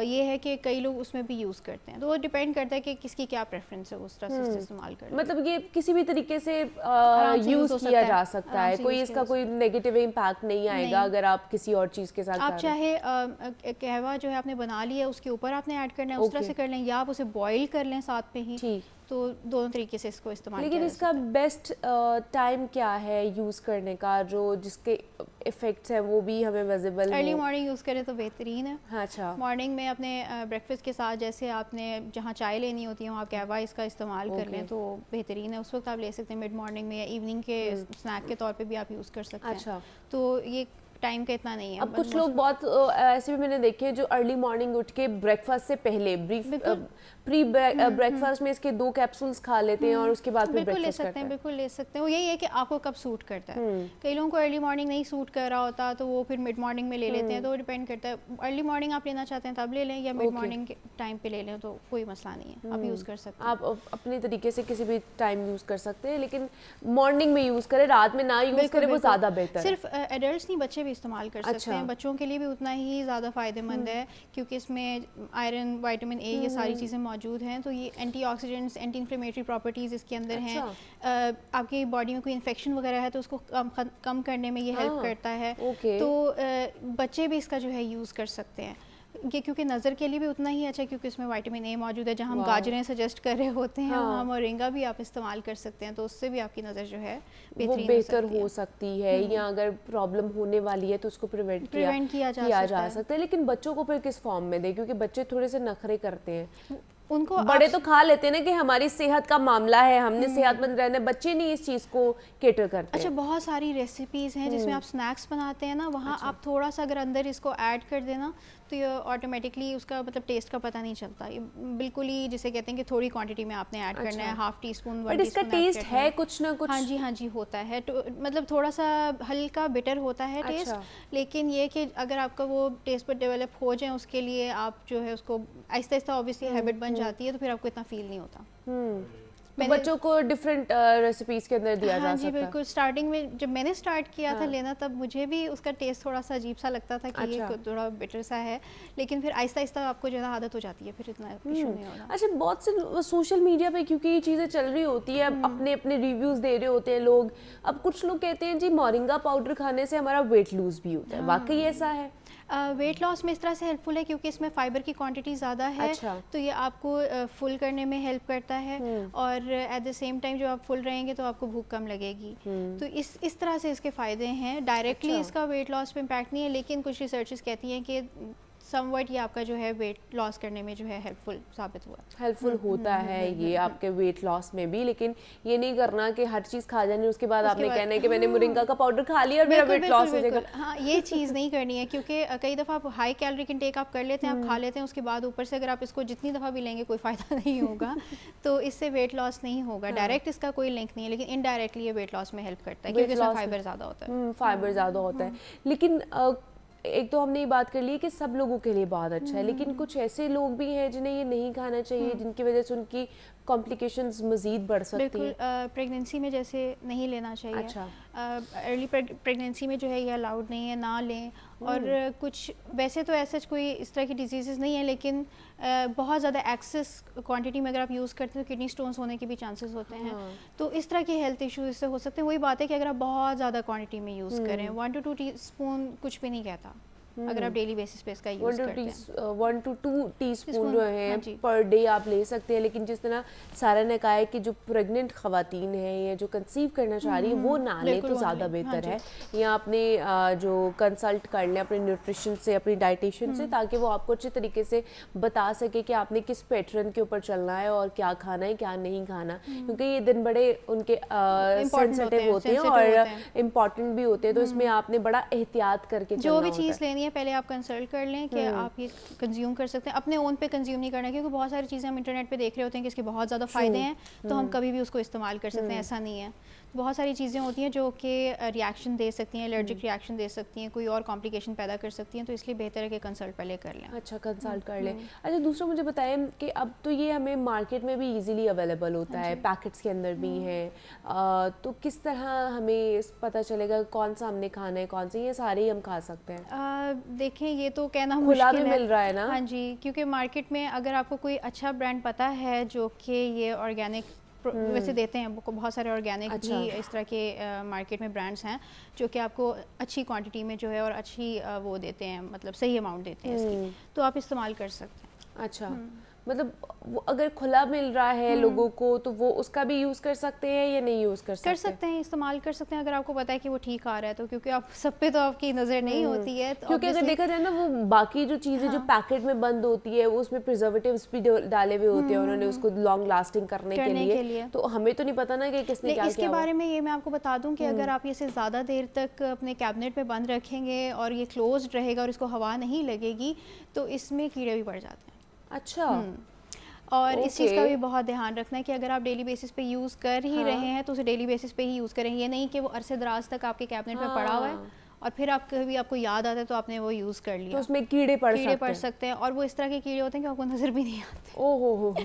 ये है कि कई लोग उसमें भी यूज़ करते हैं, तो वो डिपेंड करता है कि किसकी क्या प्रेफरेंस है, उस तरह से इस्तेमाल करना। मतलब ये किसी भी तरीके से use यूज हो किया सकता जा है, सकता आराम है, से कोई use इसका किया कोई नेगेटिव इम्पैक्ट नहीं आएगा नहीं। अगर आप किसी और चीज के साथ आप खा रहे हैं। चाहे कहवा जो है आपने बना लिया उसके ऊपर आपने ऐड करना है, उस तरह से कर लें, या आप उसे बॉईल कर लें साथ में ही, ठीक। तो दोनों तरीके से इसको इस्तेमाल लेकिन किया जा इसका बेस्ट टाइम क्या है यूज करने का, जो जिसके इफेक्ट्स हैं वो भी हमें विजिबल अर्ली हो? मॉर्निंग यूज़ करें तो बेहतरीन है। हाँ, अच्छा, मॉर्निंग में अपने ब्रेकफास्ट के साथ, जैसे आपने जहाँ चाय लेनी होती है वहाँ कहवा इसका इस्तेमाल कर लें तो बेहतरीन है। उस वक्त आप ले सकते हैं मिड मॉर्निंग में, या इवनिंग के स्नैक के तौर पे भी आप यूज़ कर सकते हैं। अच्छा। तो ये टाइम का इतना नहीं है। अब कुछ लोग बहुत ऐसे भी मैंने देखे हैं जो अर्ली मॉर्निंग उठ के ब्रेकफास्ट से पहले प्री ब्रेकफास्ट में इसके 2 कैप्सूल्स खा लेते हैं और उसके बाद फिर बिल्कुल ले ब्रेकफास्ट सकते करते हैं, हैं। बिल्कुल ले सकते हैं। वो यही है कि आपको कब सूट करता है। कई लोगों को अर्ली मॉर्निंग नहीं सूट कर रहा होता तो वो फिर मिड मॉर्निंग में ले लेते हैं, तो डिपेंड करता है। अर्ली मॉर्निंग आप लेना चाहते हैं तब ले लें, या मिड मॉर्निंग के टाइम पे ले लें, तो कोई मसला नहीं है, आप यूज़ कर सकते हैं। आप अपने तरीके से किसी भी टाइम यूज कर सकते हैं, लेकिन मॉर्निंग में यूज करें, रात में ना यूज करें, वो ज्यादा बेहतर है। सिर्फ एडल्ट्स नहीं, बच्चे भी इस्तेमाल कर सकते हैं। बच्चों के लिए भी उतना ही ज़्यादा फ़ायदेमंद है, क्योंकि इसमें आयरन, विटामिन ए, ये सारी चीज़ें मौजूद हैं। तो ये एंटीऑक्सीडेंट्स, एंटी इन्फ्लेमेटरी प्रॉपर्टीज़ इसके अंदर हैं। आपकी बॉडी में कोई इन्फेक्शन वगैरह है तो उसको कम करने में ये हेल्प करता है। तो बच्चे भी इसका जो है यूज़ कर सकते हैं, ये क्योंकि नज़र के लिए भी उतना ही अच्छा है, क्योंकि उसमें विटामिन ए मौजूद है। जहाँ हम गाजरें सजेस्ट कर रहे होते हैं, वहाँ मोरिंगा भी आप इस्तेमाल कर सकते हैं, तो उससे भी आपकी नज़र जो है बेहतर हो सकती है। या अगर प्रॉब्लम होने वाली है तो उसको प्रिवेंट किया जा सकता है। लेकिन बच्चों को फिर किस फॉर्म में दें, क्योंकि बच्चे थोड़े से नखरे करते हैं। उनको बड़े तो खा लेते हैं ना कि हमारी सेहत का मामला है, हमने सेहतमंद रहना है, बच्चे नहीं इस चीज़ को केटर करते। अच्छा, बहुत सारी रेसिपीज़ हैं जिसमें आप स्नैक्स बनाते हैं ना, वहाँ आप थोड़ा सा अगर अंदर इसको ऐड कर देना तो ये ऑटोमेटिकली उसका मतलब टेस्ट का पता नहीं चलता। ये बिल्कुल ही जिसे कहते हैं कि थोड़ी क्वांटिटी में आपने ऐड करना है, हाफ टी स्पून, 1 इसका टेस्ट है कुछ ना कुछ। हाँ जी होता है, तो मतलब थोड़ा सा हल्का बिटर होता है टेस्ट। लेकिन ये कि अगर आपका वो टेस्ट पर डेवलप हो जाए, उसके लिए आप जो है उसको आहिस्ता आहिस्ता ऑब्वियसली हैबिट बन जाती है, तो फिर आपको इतना फील नहीं होता। तो बच्चों को डिफरेंट रेसिपीज के अंदर दिया जा सकता है। बिल्कुल। स्टार्टिंग में जब मैंने स्टार्ट किया था लेना, तब मुझे भी उसका टेस्ट थोड़ा सा अजीब सा लगता था कि ये थोड़ा बिटर सा है, लेकिन फिर आहिस्ता आहिस्ता आपको जो है आदत हो जाती है, फिर इतना इशू नहीं होगा। अच्छा, बहुत से सोशल मीडिया पे क्योंकि ये चीज़ें चल रही होती है, अपने अपने रिव्यूज़ दे रहे होते हैं लोग। अब कुछ लोग कहते हैं जी मोरिंगा पाउडर खाने से हमारा वेट लूज भी होता है, वाकई ऐसा है? वेट लॉस में इस तरह से हेल्पफुल है क्योंकि इसमें फाइबर की क्वांटिटी ज़्यादा है। तो ये आपको फुल करने में हेल्प करता है, और एट द सेम टाइम जब आप फुल रहेंगे तो आपको भूख कम लगेगी। तो इस तरह से इसके फ़ायदे हैं। डायरेक्टली इसका वेट लॉस पे इम्पैक्ट नहीं है, लेकिन कुछ रिसर्चेस कहती हैं कि समवट ये आपका जो है वेट लॉस करने में जो है हेल्पफुल साबित हुआ। हेल्पफुल होता है ये आपके वेट लॉस में भी, लेकिन ये नहीं करना कि हर चीज़ खा जानी उसके बाद आपने कहना है कि मैंने मोरिंगा का पाउडर खा लिया और मेरा वेट लॉस हो जाएगा। हाँ, ये चीज़ नहीं करनी है, क्योंकि कई दफ़ा आप हाई कैलोरी इंटेक आप कर लेते हैं, आप खा लेते हैं, उसके बाद ऊपर से अगर आप इसको जितनी दफ़ा भी लेंगे कोई फ़ायदा नहीं होगा, तो इससे वेट लॉस नहीं होगा। डायरेक्ट इसका कोई लिंक नहीं है, लेकिन इनडायरेक्टली ये वेट लॉस में हेल्प करता है क्योंकि इसमें फाइबर ज़्यादा होता है। फाइबर ज़्यादा होता है। लेकिन एक तो हमने ये बात कर ली कि सब लोगों के लिए बहुत अच्छा है, लेकिन कुछ ऐसे लोग भी हैं जिन्हें ये नहीं खाना चाहिए, जिनकी वजह से उनकी कॉम्प्लिकेशंस मज़ीद बढ़ सकती हैं। बिल्कुल, प्रेगनेंसी में जैसे नहीं लेना चाहिए। अच्छा। अर्ली प्रेगनेंसी में जो है ये अलाउड नहीं है, ना लें। और कुछ वैसे तो ऐसा कोई इस तरह की डिजीज़ नहीं है, लेकिन बहुत ज़्यादा एक्सेस क्वांटिटी में अगर आप यूज़ करते हैं तो किडनी स्टोन्स होने के भी चांसेस होते हैं। तो इस तरह के हेल्थ इश्यूज इससे हो सकते हैं। वही बात है कि अगर आप बहुत ज़्यादा क्वांटिटी में यूज़ करें, 1 to 2 टीस्पून कुछ भी नहीं कहता अगर आप डेली बेसिस पे इसका यूज़ करते हैं। 1 to 2 टीस्पून जो है पर डे आप ले सकते हैं। लेकिन जिस तरह सारा ने कहा है कि जो प्रेग्नेंट ख़वातीन हैं या जो कंसीव करना चाह रही है वो ना ले तो ज़्यादा बेहतर है। या आपने जो कंसल्ट कर लें अपने न्यूट्रिशन से, अपनी डाइटिशियन से, ताकि वो आपको अच्छे तरीके से बता सके कि आपने किस पैटर्न के ऊपर चलना है और क्या खाना है क्या नहीं खाना, क्योंकि ये दिन बड़े उनके सेंसिटिव होते हैं और इम्पॉर्टेंट भी होते हैं। तो इसमें आपने बड़ा एहतियात करके जो भी चीज़ लेनी है, पहले आप कंसल्ट कर लें कि आप ये कंज्यूम कर सकते हैं। अपने ओन पे कंज्यूम नहीं करना, क्योंकि बहुत सारी चीज़ें हम इंटरनेट पे देख रहे होते हैं कि इसके बहुत ज़्यादा फ़ायदे हैं, तो हम कभी भी उसको इस्तेमाल कर सकते हैं, ऐसा नहीं है। बहुत सारी चीज़ें होती हैं जो कि रिएक्शन दे सकती हैं, एलर्जिक रिएक्शन दे सकती हैं, कोई और कॉम्प्लिकेशन पैदा कर सकती हैं, तो इसलिए बेहतर है कि कंसल्ट पहले कर लें। अच्छा, कंसल्ट कर लें। अच्छा, दूसरा मुझे बताएं कि अब तो ये हमें मार्केट में भी इजीली अवेलेबल होता है, पैकेट्स के अंदर भी है, तो किस तरह हमें पता चलेगा कौन सा हमने खाना है, कौन से, ये सारे ही हम खा सकते हैं? देखें, ये तो कहना खुला मुश्किल भी है। मिल रहा है ना? हाँ जी, क्योंकि मार्केट में अगर आपको कोई अच्छा ब्रांड पता है जो कि ये ऑर्गेनिक वैसे देते हैं, बहुत सारे ऑर्गेनिक अच्छा। भी इस तरह के मार्केट में ब्रांड्स हैं जो कि आपको अच्छी क्वांटिटी में जो है और अच्छी वो देते हैं, मतलब सही अमाउंट देते हैं इसकी, तो आप इस्तेमाल कर सकते हैं। अच्छा, मतलब वो अगर खुला मिल रहा है लोगों को तो वो उसका भी यूज़ कर सकते हैं या नहीं यूज़ कर सकते हैं, इस्तेमाल कर सकते हैं अगर आपको पता है कि वो ठीक आ रहा है तो, क्योंकि आप सब पे तो आपकी नज़र नहीं होती है, तो क्योंकि अगर देखा जाए ना, वो बाकी जो चीज़ें जो पैकेट में बंद होती है वो उसमें प्रिजर्वेटिव्स भी डाले हुए होते हैं उन्होंने उसको लॉन्ग लास्टिंग करने के लिए, तो हमें तो नहीं पता ना कि किसने क्या किया। इसके बारे में ये मैं आपको बता दूं कि अगर आप इसे ज़्यादा देर तक अपने कैबिनेट में बंद रखेंगे और ये क्लोज्ड रहेगा और इसको हवा नहीं लगेगी तो इसमें कीड़े भी पड़ जाते हैं। अच्छा, और इस चीज़ का भी बहुत ध्यान रखना है कि अगर आप डेली बेसिस पे यूज़ कर ही रहे हैं तो उसे डेली बेसिस पे ही यूज़ करें, ये नहीं कि वो अरसे दराज तक आपके कैबिनेट में पड़ा हुआ है और फिर आप कभी आपको याद आता है तो आपने वो यूज़ कर लिया, तो उसमें कीड़े पड़ सकते हैं और वो इस तरह के कीड़े होते हैं कि आपको नज़र भी नहीं आते। ओहो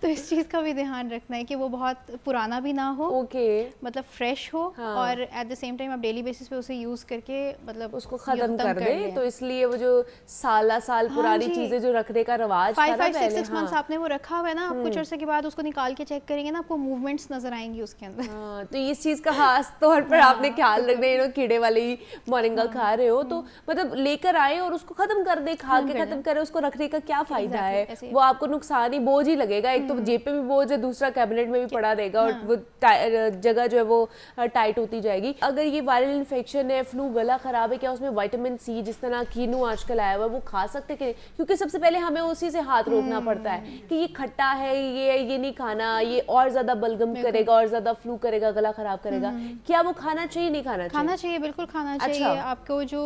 तो इस चीज़ का भी ध्यान रखना है कि वो बहुत पुराना भी ना हो, मतलब फ्रेश हो, और एट द सेम टाइम आप डेली बेसिस पे उसे यूज़ करके मतलब उसको ख़त्म कर दे। तो इसलिए वो जो साल पुरानी चीज़ें जो रखने का रवाज था ना, 5-6 मंथ्स आपने वो रखा हुआ है ना, आप कुछ अर्से के बाद उसको निकाल के चेक करेंगे ना, आपको मूवमेंट्स नजर आएंगी उसके अंदर। तो इस चीज़ का खास तौर पर आपने ख्याल रखना है, कीड़े वाले मोरिंगा खा रहे हो तो मतलब लेकर आए और उसको खत्म कर दे, खा के खत्म करे, उसको रखने का क्या फायदा है? वो आपको नुकसान ही, बोझ ही लगेगा। एक तो जेब पे भी बोझ है, दूसरा कैबिनेट में भी पड़ा रहेगा और वो जगह जो है वो टाइट होती जाएगी। अगर ये वायरल इन्फेक्शन है, फ्लू, गला खराब है, क्या उसमें विटामिन सी जिस तरह कीनू आजकल आया हुआ है वो खा सकते हैं? क्योंकि सबसे पहले हमें उसी से हाथ रोकना पड़ता है कि ये खट्टा है, ये नहीं खाना, ये और ज्यादा बलगम करेगा और ज्यादा फ्लू करेगा, गला खराब करेगा। क्या वो खाना चाहिए, नहीं खाना चाहिए? खाना चाहिए, बिल्कुल खाना चाहिए। आपको जो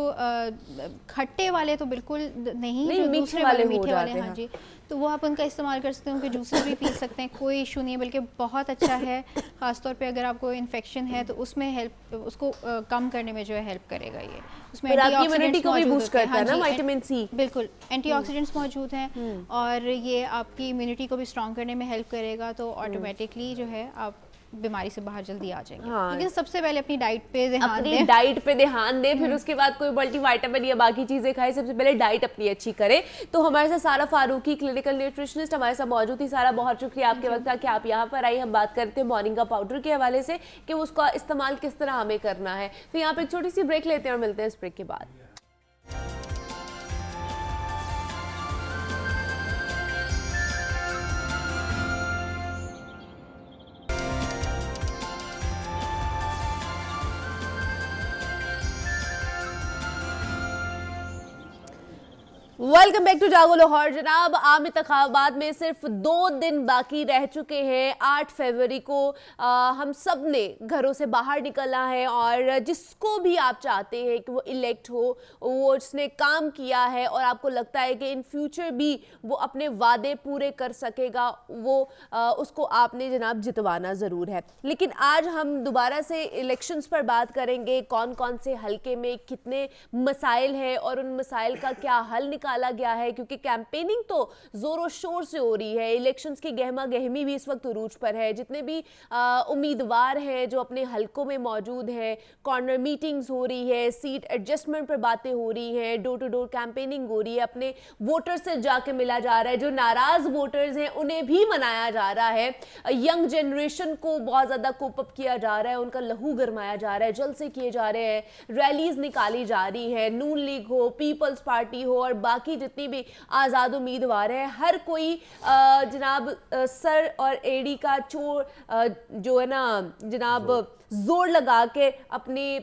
खट्टे वाले तो बिल्कुल नहीं, जो दूसरे वाले मीठे वाले, हाँ जी, तो वो आप उनका इस्तेमाल कर सकते हैं, उनके जूसेस भी पी सकते हैं, कोई इशू नहीं है, बल्कि बहुत अच्छा है। खासतौर पे अगर आपको इन्फेक्शन है तो उसमें हेल्प, उसको कम करने में जो है हेल्प करेगा ये। उसमें इम्यूनिटी को भी बूस्ट करता है ना विटामिन सी। बिल्कुल, एंटीऑक्सीडेंट्स मौजूद हैं और ये आपकी इम्यूनिटी को भी स्ट्रॉन्ग करने में हेल्प करेगा, तो ऑटोमेटिकली जो है आप बीमारी से बाहर जल्दी आ जाएंगे। लेकिन सबसे पहले अपनी डाइट पे ध्यान दें, फिर उसके बाद कोई मल्टीविटामिन या बाकी चीजें खाएं। सबसे पहले डाइट अपनी अच्छी करें। तो हमारे साथ सारा फारूकी, क्लिनिकल न्यूट्रिशनिस्ट, हमारे साथ मौजूद थी। सारा, बहुत शुक्रिया आपके वक्त का कि आप यहाँ पर आई। हम बात करते हैं मोरिंगा पाउडर के हवाले से कि उसका इस्तेमाल किस तरह हमें करना है। तो यहाँ पे एक छोटी सी ब्रेक लेते हैं और मिलते हैं इस ब्रेक के बाद। वेलकम बैक टू जागो लाहौर। जनाब, आम इंतखाबात में सिर्फ 2 दिन बाकी रह चुके हैं। 8 फरवरी को हम सब ने घरों से बाहर निकलना है और जिसको भी आप चाहते हैं कि वो इलेक्ट हो, वो जिसने काम किया है और आपको लगता है कि इन फ्यूचर भी वो अपने वादे पूरे कर सकेगा, वो उसको आपने जनाब जितवाना ज़रूर है। लेकिन आज हम दोबारा से इलेक्शंस पर बात करेंगे, कौन कौन से हलके में कितने मसाइल हैं और उन मसाइल का क्या हल निकाला गया है, क्योंकि कैंपेनिंग तो जोरों शोर से हो रही है। इलेक्शंस की गहमा गहमी भी इस वक्त उरूज पर है। जितने भी उम्मीदवार हैं जो अपने हलकों में मौजूद हैं, कॉर्नर मीटिंग्स हो रही है, सीट एडजस्टमेंट पर बातें हो रही हैं, डोर टू डोर कैंपेनिंग हो रही है, अपने वोटर्स से जाके मिला जा रहा है। जो नाराज वोटर्स हैं उन्हें भी मनाया जा रहा है। यंग जनरेशन को बहुत ज्यादा कोप अप किया जा रहा है, उनका लहू गरमाया जा रहा है, जलसे किए जा रहे हैं, रैलीज निकाली जा रही है। नून लीग हो, पीपल्स पार्टी हो और बाकी जितनी भी आज़ाद उम्मीदवार हैं, हर कोई जनाब सर और एड़ी का चोर जो है ना जनाब जोर लगा के अपनी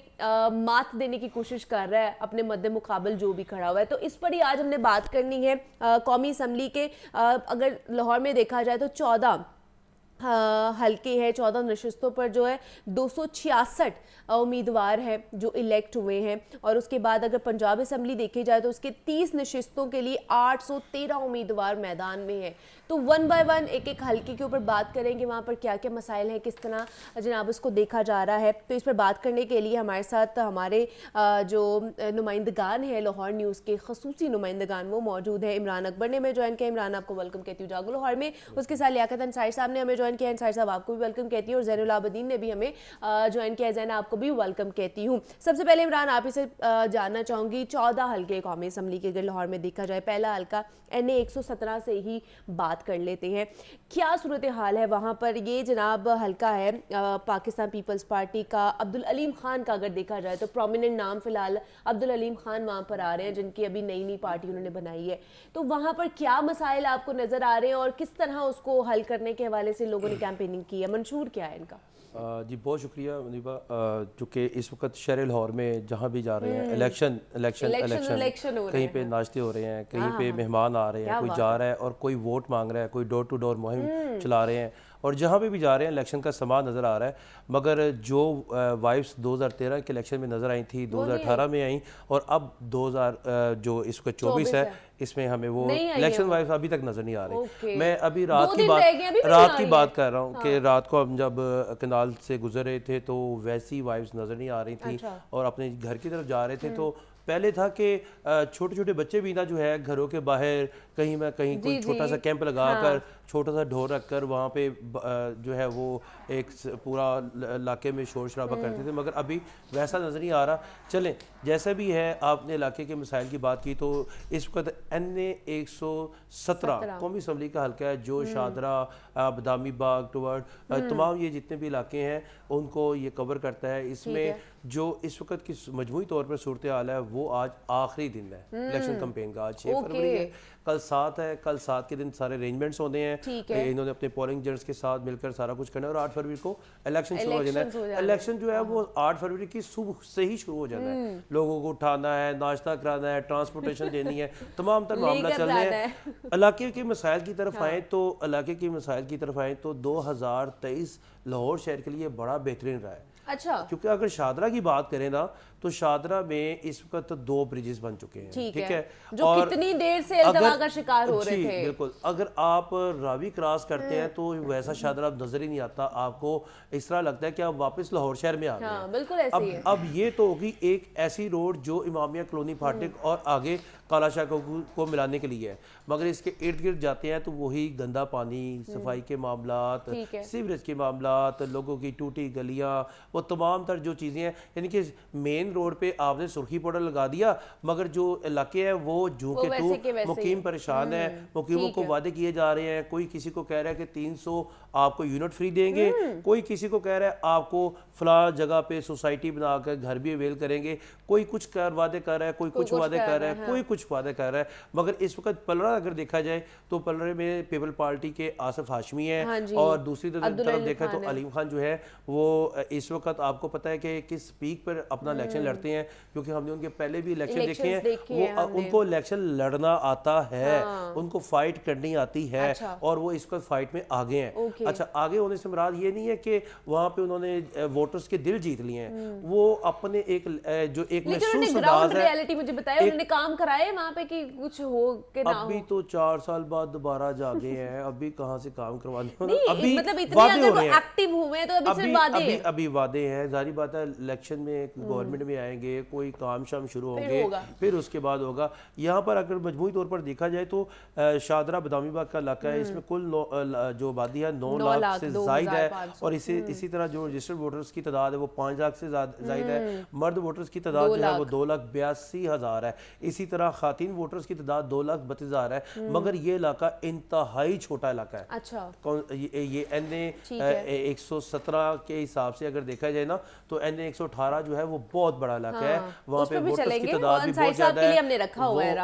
मात देने की कोशिश कर रहा है अपने मद्दे मुकाबल जो भी खड़ा हुआ है। तो इस पर ही आज हमने बात करनी है। कौमी असम्बली के अगर लाहौर में देखा जाए तो 14 हल्के हैं, 14 नशिस्तों पर जो है 266 उम्मीदवार हैं जो इलेक्ट हुए हैं। और उसके बाद अगर पंजाब असम्बली देखी जाए तो उसके 30 नशिस्तों के लिए 813 उम्मीदवार मैदान में हैं। तो वन बाय वन एक एक हल्के के ऊपर बात करेंगे, वहाँ पर क्या क्या मसाइल हैं, किस तरह जनाब उसको देखा जा रहा है। तो इस पर बात करने के लिए हमारे साथ हमारे जो नुमाइंदगान हैं लाहौर न्यूज़ के खसूसी नुमाइंदगान वो मौजूद है। इमरान अकबर ने हमें ज्वाइन किया। इमरान आपको वेलकम कहती हूँ जागो लाहौर में। उसके साथ लियाकत अंसारी साहब ने हमें ज्वाइन किया। अंसारी साहब आपको भी वेलकम कहती हूँ और ज़ैनुल आबदीन ने भी हमें ज्वाइन किया। ज़ैन आपको भी वेलकम कहती हूँ। सबसे पहले इमरान आप इसे जानना चाहूँगी, 14 हल्के कौमी असम्बली के अगर लाहौर में देखा जाए, पहला हल्का NA 117 से ही बात कर लेते हैं, क्या सूरत हाल है वहाँ पर? ये जनाब हल्का है पाकिस्तान पीपल्स पार्टी का अब्दुल अलीम खान का। अगर देखा जाए तो प्रोमिनेंट नाम फिलहाल अब्दुल अलीम खान वहाँ पर आ रहे हैं, जिनकी अभी नई नई पार्टी उन्होंने बनाई है। तो वहाँ पर क्या मसाइल आपको नज़र आ रहे हैं और किस तरह उसको हल करने के हवाले से लोगों ने कैंपेनिंग की है? मंशूर क्या है इनका? जी बहुत शुक्रिया मुनीबा। चूँकि इस वक्त शहर लाहौर में जहाँ भी जा रहे हैं इलेक्शन कहीं पे नाश्ते हो रहे हैं, कहीं पे मेहमान आ रहे हैं, कोई जा रहा है और कोई वोट मांग रहा है, कोई डोर टू डोर मुहिम चला रहे हैं और जहाँ पे भी जा रहे हैं इलेक्शन का समा नज़र आ रहा है। मगर जो वाइब्स 2013 के इलेक्शन में नज़र आई थी 2018 में आई और अब 2000 जो इसका 24 है इसमें हमें वो इलेक्शन वाइब्स अभी तक नज़र नहीं आ रही। मैं अभी रात की बात कर रहा हूँ कि रात को हम जब कनाल से गुजर रहे थे तो वैसी वाइब्स नज़र नहीं आ रही थी और अपने घर की तरफ जा रहे थे तो पहले था कि छोटे छोटे बच्चे भी ना जो है घरों के बाहर कहीं ना कहीं कोई छोटा सा कैंप लगाकर छोटा सा ढोल रखकर वहाँ पे जो है वो एक पूरा इलाके में शोर शराबा करते थे, मगर अभी वैसा नज़र नहीं आ रहा। चलें जैसा भी है, आपने इलाके के मसाइल की बात की तो इस वक्त NA 117 कौमी असम्बली का हल्का है जो शादरा, बदामी बाग, टुवर्ड तमाम ये जितने भी इलाके हैं उनको ये कवर करता है। इसमें जो इस वक्त की मजमूई तौर पर सूरत हाल है वो आज आखिरी दिन है इलेक्शन कैंपेन का। आज 6 फरवरी है, कल 7 है। कल 7 के दिन सारे अरेंजमेंट्स होने हैं, इन्होंने अपने पोलिंग एजेंट्स के साथ मिलकर सारा कुछ करना है और 8 फरवरी को इलेक्शन शुरू हो जाना है। इलेक्शन जो है वो 8 फरवरी की सुबह से ही शुरू हो जाना है। लोगों को उठाना है, नाश्ता कराना है, ट्रांसपोर्टेशन देनी है, तमाम तर मामला चल रहे हैं। इलाके के मसाइल की तरफ आए तो इलाके के मसाइल की तरफ आए तो 2023 लाहौर शहर के लिए बड़ा बेहतरीन रहा है। अच्छा, क्योंकि अगर शादरा की बात करें ना तो शादरा में इस वक्त 2 ब्रिजेस बन चुके हैं, ठीक है, जो और कितनी देर से अल्तवा का शिकार हो रहे थे। बिल्कुल, अगर आप रावी क्रॉस करते हैं तो वैसा शादरा नजर ही नहीं आता, आपको इस तरह लगता है कि आप वापस लाहौर शहर में आ गए हैं। बिल्कुल ऐसे ही है। अब ये तो होगी एक ऐसी रोड जो इमामिया कॉलोनी फाटक और आगे कालाशाह को मिलाने के लिए है, मगर इसके इर्द गिर्द जाते हैं तो वही गंदा पानी, सफाई के मामलात, सीवरेज के मामलात, लोगों की टूटी गलियां, वो तमाम तर जो चीज़ें हैं, यानी कि मेन रोड पे आपने सुर्खी पाउडर लगा दिया मगर जो इलाके हैं वो जू के टू मुकीम परेशान है। मुकीमों को वादे किए जा रहे हैं, कोई किसी को कह रहा है कि 300 आपको यूनिट फ्री देंगे, कोई किसी को कह रहा है आपको फला जगह पे सोसाइटी बनाकर घर भी अवेल करेंगे, कोई कुछ वादे कर रहा है, कोई कुछ वादे कर रहा है, कोई कुछ वादे कर रहा है। मगर इस वक्त पलरा अगर देखा जाए तो पलरे में पीपल पार्टी के आसिफ हाशमी है और दूसरी तरफ देखा तो अलीम खान जो है वो इस वक्त आपको पता है कि किस पीक पर अपना इलेक्शन लड़ते हैं, क्योंकि हमने उनके पहले भी इलेक्शन देखे हैं। वो उनको इलेक्शन लड़ना आता है, उनको फाइट करनी आती है और वो इस वक्त फाइट में आगे हैं। अच्छा, आगे होने से मुराद ये नहीं है कि वहाँ पे उन्होंने वोटर्स के दिल जीत लिए हैं, वो अपने एक जो एक महसूस अंदाज है, रियलिटी मुझे बताया उन्होंने काम कराए वहाँ पे कि कुछ हो के ना अभी तो 4 साल बाद दोबारा जागे हैं, अभी कहाँ से काम करवाने, अभी मतलब इतने अगर वो एक्टिव हुए हैं तो अभी सिर्फ वादे अभी वादे हैं। जारी बात है इलेक्शन में गवर्नमेंट में आएंगे, कोई काम शाम शुरू होंगे, फिर उसके बाद होगा। यहाँ पर अगर मजमूई तौर पर देखा जाए तो शादरा बदामी बाग का इलाका है, इसमें कुल जो आबादी है 9 लाख से जायद है और इसी तरह जो रजिस्टर्ड वोटर्स की तादाद है वो 5 लाख से जायद है। मर्द वोटर्स की तादाद जो है वो 2,82,000 है। इसी तरह खातीन वोटर्स की तादाद 2,32,000 है। मगर ये इलाका इंतहाई छोटा इलाका है। अच्छा, ये NA 117 के हिसाब से अगर देखा जाए ना तो NA 118 जो है वो बहुत बड़ा इलाका है। वहाँ पे वोटर्स की तादाद भी बहुत ज्यादा है,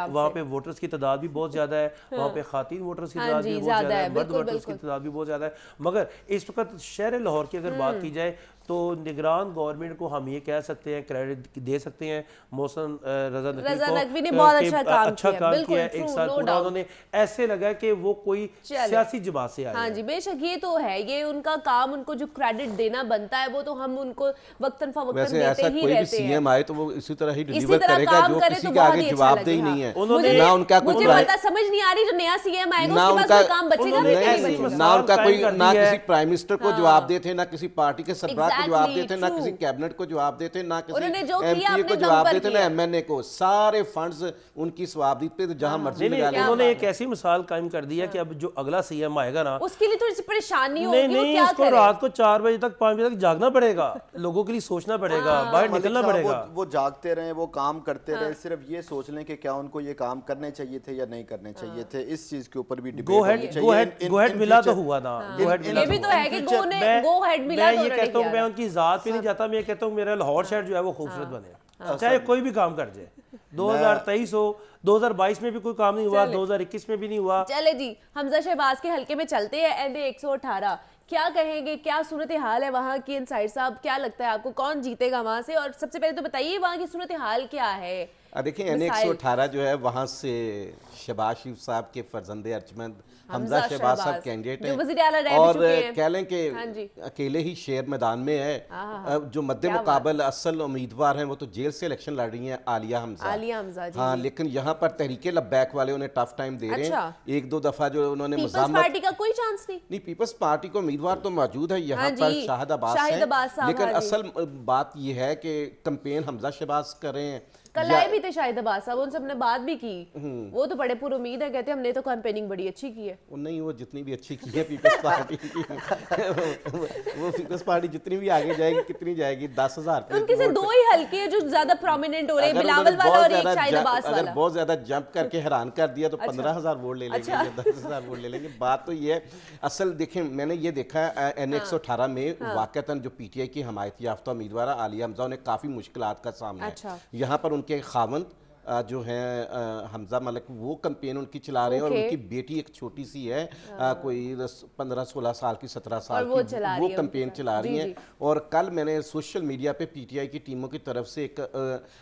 वहाँ पे वोटर्स की तादाद भी बहुत ज्यादा है, वहाँ पे खातीन वोटर्स की तादाद भी बहुत ज्यादा है, मर्द वोटर्स की तादाद भी बहुत ज्यादा है। मगर इस वक्त शहर लाहौर की अगर बात की जाए तो निगरान गवर्नमेंट को हम ये कह सकते हैं, क्रेडिट दे सकते हैं मौसम रजा नकवी ने बहुत अच्छा काम किया है। एक साल पूरा उन्होंने ऐसे लगा कि वो कोई सियासी जमात से आए। हाँ जी, बेशक ये तो है, ये उनका काम, उनको जो क्रेडिट देना बनता है वो तो हम उनको वक्तन फवक्तन देते ही रहते हैं। सीएम आए तो वो इसी तरह ही डिलीवर करेगा, जो किसी के आगे जवाबदेही नहीं है। ना उनका मुझे पता समझ नहीं आ रही, जो नया सीएम आएगा उसके पास कोई काम बचेगा नहीं, ना उनका कोई, ना किसी प्राइम मिनिस्टर को जवाब देते, ना किसी पार्टी के सरबराह को जवाब देते, ना किसी कैबिनेट को जवाब देते, ना किसी एमपी को जवाब देते, ना एमएनए को। सारे फंड्स उनकी स्वाबदी पे जहां मर्जी लगा ले। उन्होंने एक ऐसी मिसाल कायम कर दी है कि अब जो अगला सीएम आएगा ना, उसके लिए थोड़ी सी परेशानी होगी। नहीं, उसको रात को 4 बजे तक 5 बजे तक जागना पड़ेगा, लोगों के लिए सोचना पड़ेगा, बाहर निकलना पड़ेगा। वो जागते रहे, वो काम करते रहे, सिर्फ ये सोच लें कि क्या उनको ये काम करने चाहिए थे या नहीं करने चाहिए थे, इस चीज के ऊपर भी डिबेट होनी चाहिए। गो हेड मिला तो हुआ ना, ये भी तो है कि गो हेड मिला। मैं ये कहता हूँ, मैं उनकी जात पे नहीं जाता, मैं कहता हूँ मेरा लाहौर शहर जो है वो खूबसूरत बने, चाहे कोई भी काम कर जाए। 2023 हो, 2022 में भी कोई काम नहीं हुआ, 2021 में भी नहीं हुआ। चले जी, हमजा शहबाज के हलके में चलते हैं। एनडीए 118 क्या कहेंगे, क्या सूरत हाल है वहाँ की? इनसाइड साहब, क्या लगता है आपको कौन जीतेगा वहाँ से? और सबसे पहले तो बताइए वहाँ की सूरत हाल क्या है? देखिए, एनडीए 118 जो है वहाँ से शहबाज शरीफ साहब के फर्जंदे अर्जमंद हमजा शहबाज साहब कैंडिडेट हैं, और कह लें कि अकेले ही शेर मैदान में है। जो मद्दे मुकाबल असल उम्मीदवार हैं वो तो जेल से इलेक्शन लड़ रही हैं, आलिया हमजा। हाँ, लेकिन यहाँ पर तहरीके लब्बैक वाले उन्हें टफ टाइम दे रहे हैं। एक दो दफा जो उन्होंने पीपल्स पार्टी का कोई चांस नहीं। पीपल्स पार्टी को उम्मीदवार तो मौजूद है यहाँ पर, शाहिद अब्बास है, लेकिन असल बात यह है कि कैंपेन हमजा शहबाज कर रहे हैं। कल आए भी थे शाहिद अब्बास साहब, उनसे हमने बात भी की, वो तो बड़े पूरी उम्मीद है, कहते हमने तो कैंपेनिंग बड़ी अच्छी की है। नहीं, वो जितनी भी अच्छी की है पीपल्स पार्टी की वो पीपल्स पार्टी जितनी भी आगे जाएगी, कितनी जाएगी, 10,000 पे उनके से दो ही हल्के हैं जो ज्यादा प्रोमिनेंट हो रहे हैं, बिलावल वाला और एक शाहिद अब्बास वाला। अगर बहुत ज्यादा जंप करके हैरान कर दिया तो 15,000 वोट ले लेंगे, 10,000 वोट ले लेंगे। बात तो ये है, असल देखें, मैंने ये देखा एनडीए 118 में वाकईतन जो पीटीआई की हमायत याफ्ता उम्मीदवार आलिया हमजा, उन्हें काफी मुश्किलात का सामना है। यहाँ पर उनके खावंद जो है हमजा मलिक, वो कैंपेन उनकी चला रहे हैं, और उनकी बेटी एक छोटी सी है, कोई 15-16 साल की, 17 साल की, वो कैंपेन चला रही हैं। और कल मैंने सोशल मीडिया पे पीटीआई की टीमों की तरफ से एक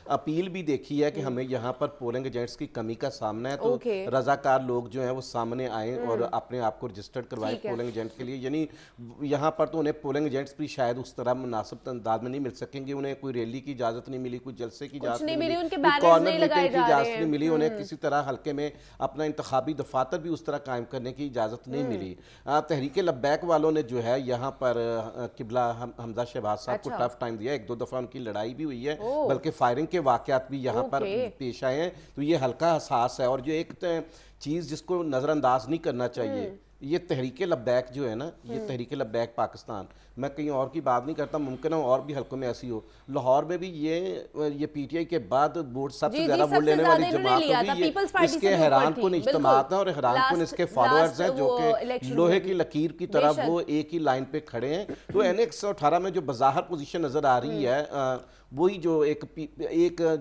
अपील भी देखी है कि हमें यहाँ पर पोलिंग एजेंट्स की कमी का सामना है, तो रजाकार लोग जो हैं वो सामने आए और अपने आप को रजिस्टर्ड करवाएं पोलिंग एजेंट के लिए। यानी यहाँ पर तो उन्हें पोलिंग एजेंट्स भी शायद उस तरह मुनासिब अंदाज में नहीं मिल सकेंगे, उन्हें कोई रैली की इजाजत नहीं मिली, कोई जलसे की इजाजत नहीं मिली, कॉर्नर की इजाजत नहीं मिली, उन्हें किसी तरह हल्के में अपना इंतखाबी दफातर भी उस तरह कायम करने की इजाजत नहीं मिली। तहरीके लब्बैक वालों ने जो है यहाँ पर किबला हमजा शहबाज साहब को टफ टाइम दिया, एक दो दफा उनकी लड़ाई भी हुई है, बल्कि फायरिंग के वाकयात भी यहाँ पर पेश आए हैं। तो ये हल्का हसास है, और जो एक चीज जिसको नजरअंदाज नहीं करना चाहिए, ये तहरीके लब्बैक जो है ना, ये तहरीके लब्बैक पाकिस्तान, मैं कहीं और की बात नहीं करता, मुमकिन है और भी हलकों में ऐसी हो। लाहौर में भी ये पीटीआई के बाद वोट सबसे ज्यादा वोट लेने वाली जमात होगी। इसके हैरान कुन इज्तिमात हैं और हैरान कुन इसके फॉलोअर्स हैं, जो कि लोहे की लकीर की तरह वो एक ही लाइन पे खड़े हैं। तो एनडीए 118 में जो बज़ाहिर पोजीशन नजर आ रही है, वही जो एक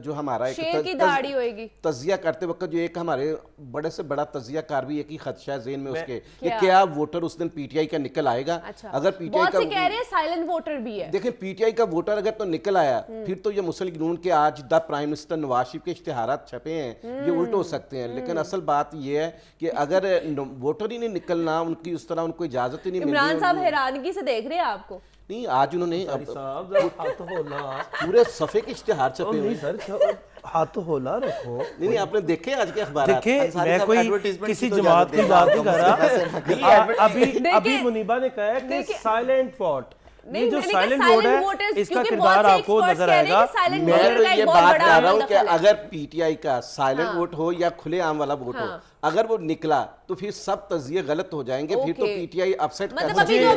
जो हमारा एक तजिया करते वक्त जो एक हमारे बड़े से बड़ा तजिया कार भी एक ही खदशा है ज़हन में उसके, कि क्या वोटर उस दिन पीटीआई का निकल आएगा। अगर पीटीआई का कह रहे हैं साइलेंट वोटर भी है, देखें पीटीआई का वोटर अगर तो निकल आया, फिर तो ये मुस्लिम नून के आज the prime minister Nawaz Sharif के इश्तिहारात छपे हैं, ये उल्ट हो सकते हैं। लेकिन असल बात ये है कि अगर वोटर ही नहीं निकलना, उनकी उस तरह उनको इजाजत ही नहीं मिल रही। इमरान साहब हैरानगी से देख रहे हैं आपको। नहीं, आज उन्होंने पूरे सफे के इश्तिहार छपे हुए सर, हाथ होला रखो। नहीं, आपने देखे आज के अखबार? मैं कोई किसी जमात की बात नहीं कर रहा। अभी मुनीबा ने कहा है कि साइलेंट वोट, ये जो साइलेंट वोट है, इसका किरदार आपको नजर आएगा। मैं तो ये बात कर रहा हूँ कि अगर पीटीआई का साइलेंट वोट हो या खुले आम वाला वोट हो, अगर वो निकला तो फिर सब तजिए गलत हो जाएंगे, फिर तो पीटीआई अपसेट कर सकती है।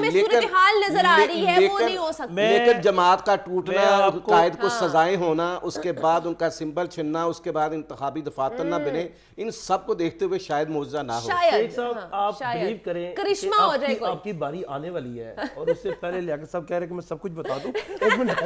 लेकिन जमात का टूटना, कायद को सजाएं होना, उसके बाद उनका सिंबल छिनना, उसके बाद इंतखाबी दफातर ना बने, इन सब को देखते हुए शायद मौजूदा ना हो। आप बिलीव करें करिश्मा हो जाएगा, आपकी बारी आने वाली है, और उससे पहले लियाकत साहब कह रहे हैं कि मैं सब कुछ बता दूं। एक मिनट